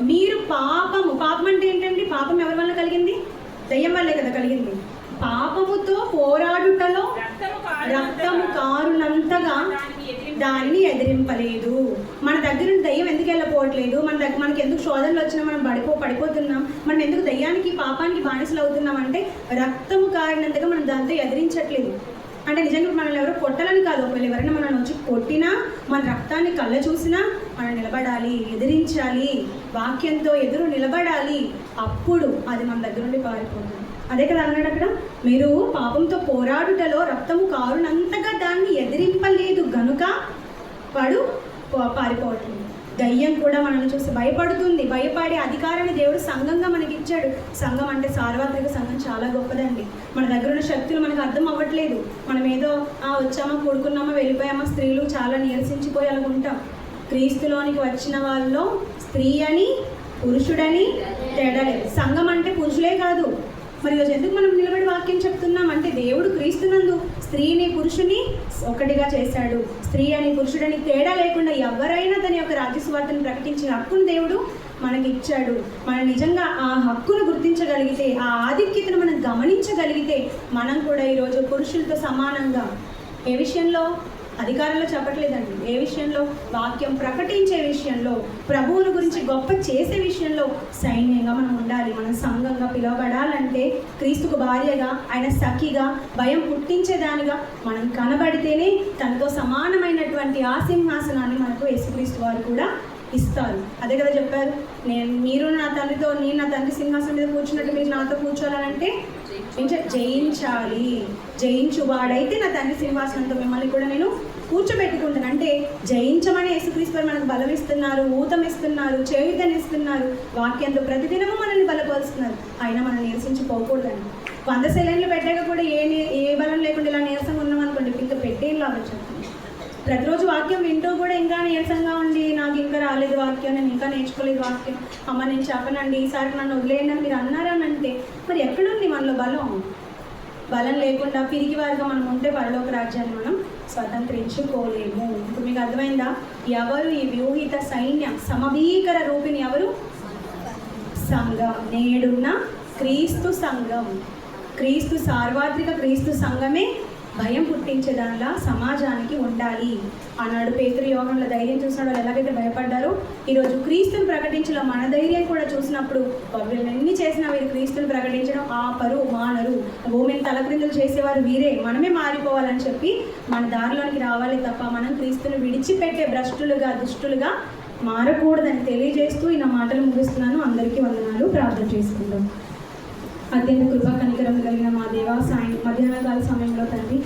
Speaker 1: మీరు పాపం అంటే ఏంటండి? పాపం ఎవరి వల్ల కలిగింది? దయ్యం వల్లే కదా కలిగింది. పాపముతో పోరాడుటలో రక్తము కారునంతగా దానిని ఎదిరింపలేదు. మన దగ్గర నుండి దయ్యం ఎందుకు వెళ్ళిపోవట్లేదు? మనకి ఎందుకు శోధనలు వచ్చినా మనం పడిపోతున్నాం? మనం ఎందుకు దయ్యానికి పాపానికి బానిసలు అవుతున్నాం అంటే రక్తము కారినంతగా మనం దాంతో ఎదిరించట్లేదు. అంటే నిజంగా మనల్ని ఎవరో కొట్టాలని కాదు, ఒకవేళ ఎవరైనా మనల్ని వచ్చి కొట్టినా మన రక్తాన్ని కళ్ళ చూసినా మనం నిలబడాలి, ఎదిరించాలి, వాక్యంతో ఎదురు నిలబడాలి. అప్పుడు అది మన దగ్గర నుండి పారిపోతుంది. అదే కదా అన్నాడు అక్కడ, మీరు పాపంతో పోరాడుటలో రక్తము కారునంతగా దాన్ని ఎదిరింపలేదు గనుక వాడు పారిపోవట్లేదు. దయ్యం కూడా మనల్ని చూసి భయపడుతుంది. భయపడే అధికారాన్ని దేవుడు సంఘంగా మనకి ఇచ్చాడు. సంఘం అంటే సార్వత్రిక సంఘం చాలా గొప్పదండి. మన దగ్గర ఉన్న శక్తులు మనకు అర్థం అవ్వట్లేదు. మనం ఏదో వచ్చామా, కూడుకున్నామా, వెళ్ళిపోయామా, స్త్రీలు చాలా నీరసించిపోయి అనుకుంటాం. క్రీస్తులోనికి వచ్చిన వాళ్ళలో స్త్రీ అని పురుషుడని తేడా లేదు. సంఘం అంటే పురుషులే కాదు. మరి ఈరోజు ఎందుకు మనం నిలబడి వాక్యం చెప్తున్నాం అంటే దేవుడు క్రీస్తునందు స్త్రీని పురుషుని ఒకటిగా చేశాడు. స్త్రీ అని పురుషుడని తేడా లేకుండా ఎవరైనా తన యొక్క రాజ్యస్వార్తను ప్రకటించిన హక్కును దేవుడు మనకి ఇచ్చాడు. మనం నిజంగా ఆ హక్కును గుర్తించగలిగితే, ఆ ఆధిక్యతను మనం గమనించగలిగితే మనం కూడా ఈరోజు పురుషులతో సమానంగా, ఏ విషయంలో? అధికారంలో చెప్పట్లేదండి, ఏ విషయంలో? వాక్యం ప్రకటించే విషయంలో, ప్రభువుని గురించి గొప్ప చేసే విషయంలో సైన్యంగా మనం ఉండాలి. మనం సంఘంగా పిలువబడాలంటే క్రీస్తుకు భార్యగా, ఆయన సఖిగా, భయం పుట్టించేదానిగా మనం కనబడితేనే తనతో సమానమైనటువంటి ఆ సింహాసనాన్ని మనకు యేసుక్రీస్తు వారు కూడా ఇస్తారు. అదే కదా చెప్పారు, మీరు నా తండ్రితో, నేను నా తండ్రి సింహాసనం మీద కూర్చున్నట్టు మీరు నాతో కూర్చోవాలంటే జయించాలి. జయించువాడైతే నా తండ్రి సింహాసనంతో మిమ్మల్ని కూడా నేను కూర్చోబెట్టుకుంటాను. అంటే జయించమని యేసుక్రీస్తు మనకు బలం ఇస్తున్నారు, ఊతం ఇస్తున్నారు, చేయుదని ఇస్తున్నారు, వాక్యంతో ప్రతిదినము మనల్ని బలపరుస్తున్నారు. అయినా మనం నిరసించిపోకూడదండి. 100 సెలైన్లు పెట్టాక కూడా ఏ బలం లేకుండా ఇలా నీరసంగా ఉన్నాం అనుకోండి, ఇంకా పెట్టేం లాభం చెప్పండి. ప్రతిరోజు వాక్యం వింటూ కూడా ఇంకా నీరసంగా ఉండి, నాకు ఇంకా రాలేదు వాక్యం, నేను ఇంకా నేర్చుకోలేదు వాక్యం, అమ్మ నేను చెప్పనండి, ఈసారి నన్ను వదిలేయండి మీరు అన్నారనంటే మరి ఎక్కడుంది మనలో బలం? బలం లేకుండా పిరికి వారిగా మనం ఉంటే పరలోక రాజ్యాన్ని మనం స్వతంత్రించుకోలేము. ఇప్పుడు మీకు అర్థమైందా? ఎవరు ఈ వ్యూహిత సైన్య సమభీకర రూపిణి? ఎవరు? సంఘం. నేడున్న క్రీస్తు సంఘం, క్రీస్తు సార్వత్రిక క్రీస్తు సంఘమే భయం పుట్టించేదానిలా సమాజానికి ఉండాలి అన్నాడు. పేతురు యోహానుల ధైర్యం చూసిన వాళ్ళు ఎలాగైతే భయపడ్డారో, ఈరోజు క్రీస్తుని ప్రకటించిన మన ధైర్యం కూడా చూసినప్పుడు వీళ్ళు ఎన్ని చేసినా వీరు క్రీస్తుని ప్రకటించడం ఆపరు మానరు, భూమిని తలక్రిందులు చేసేవారు వీరే, మనమే మారిపోవాలని చెప్పి మన దారిలోనికి రావాలి తప్ప మనం క్రీస్తుని విడిచిపెట్టే భ్రష్టులుగా దుష్టులుగా మారకూడదని తెలియజేస్తూ ఈ నా మాటలు ముగిస్తున్నాను. అందరికీ వందనాలు. ప్రార్థన చేసుకుందాం. అత్యంత కృపా కనికరం కలిగిన మా దేవా, మధ్యాహ్న కాల సమయంలో తండ్రి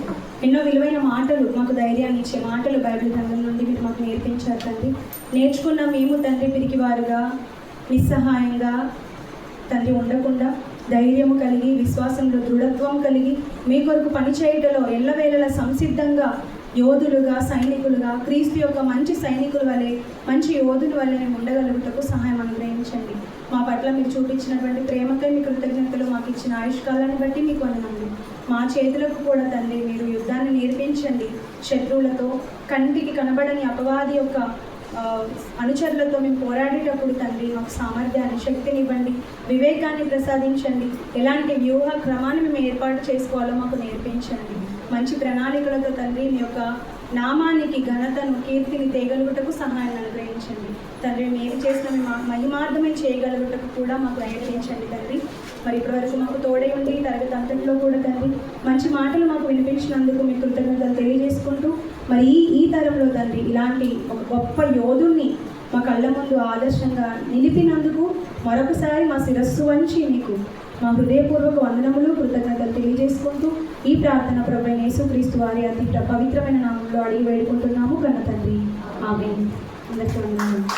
Speaker 1: ఎన్నో విలువైన మాటలు, మాకు ధైర్యాన్ని ఇచ్చే మాటలు బైబిల్ గ్రంథం నుండి మీరు మాకు నేర్పించారు తండ్రి. నేర్చుకున్న మేము తండ్రి పిరికివారుగా నిస్సహాయంగా తండ్రి ఉండకుండా ధైర్యము కలిగి విశ్వాసంలో దృఢత్వం కలిగి మీ కొరకు పనిచేయటలో ఎల్లవేళలా సంసిద్ధంగా యోధులుగా సైనికులుగా క్రీస్తు యొక్క మంచి సైనికుల వలె మంచి యోధుల వలె మేము ఉండగలుగుటకు సహాయం అనుగ్రహించండి. మా పట్ల మీరు చూపించినటువంటి ప్రేమకై మీ కృతజ్ఞతలు, మాకు ఇచ్చిన ఆయుష్కాలాన్ని బట్టి మీకు వందనాలు. మా చేతులకు కూడా తండ్రి మీరు యుద్ధాన్ని నేర్పించండి. శత్రువులతో కంటికి కనబడని అపవాది యొక్క అనుచరులతో మేము పోరాడేటప్పుడు తండ్రి మాకు సామర్థ్యాన్ని, శక్తిని ఇవ్వండి, వివేకాన్ని ప్రసాదించండి. ఎలాంటి వ్యూహ క్రమాన్ని మేము ఏర్పాటు చేసుకోవాలో మాకు నేర్పించండి. మంచి ప్రణాళికలతో తండ్రి మీ యొక్క నామానికి ఘనతను, కీర్తిని తేగలుగుటకు సహాయం అనుగ్రహించండి తండ్రి. మీరు చేసిన మహిమార్థమే చేయగలుగుటకు కూడా మాకు నేర్పించండి తండ్రి. మరి ఇప్పటివరకు మాకు తోడై ఉండి తరగతి అంతటిలో కూడా తండ్రి మంచి మాటలు మాకు వినిపించినందుకు మీ కృతజ్ఞతలు తెలియజేసుకుంటూ, మరి ఈ తరంలో తండ్రి ఇలాంటి ఒక గొప్ప యోధుణ్ణి మా కళ్ళ ముందు ఆదర్శంగా నిలిపినందుకు మరొకసారి మా శిరస్సు వంచి మీకు మా హృదయపూర్వక వందనములు, కృతజ్ఞతలు తెలియజేసుకుంటూ ఈ ప్రార్థన ప్రభువైన యేసుక్రీస్తు వారి అతి పవిత్రమైన నామంలో అడిగి వేడుకుంటున్నాము కన్న తండ్రి. ఆమేన్. అందరికీ వందనాలు.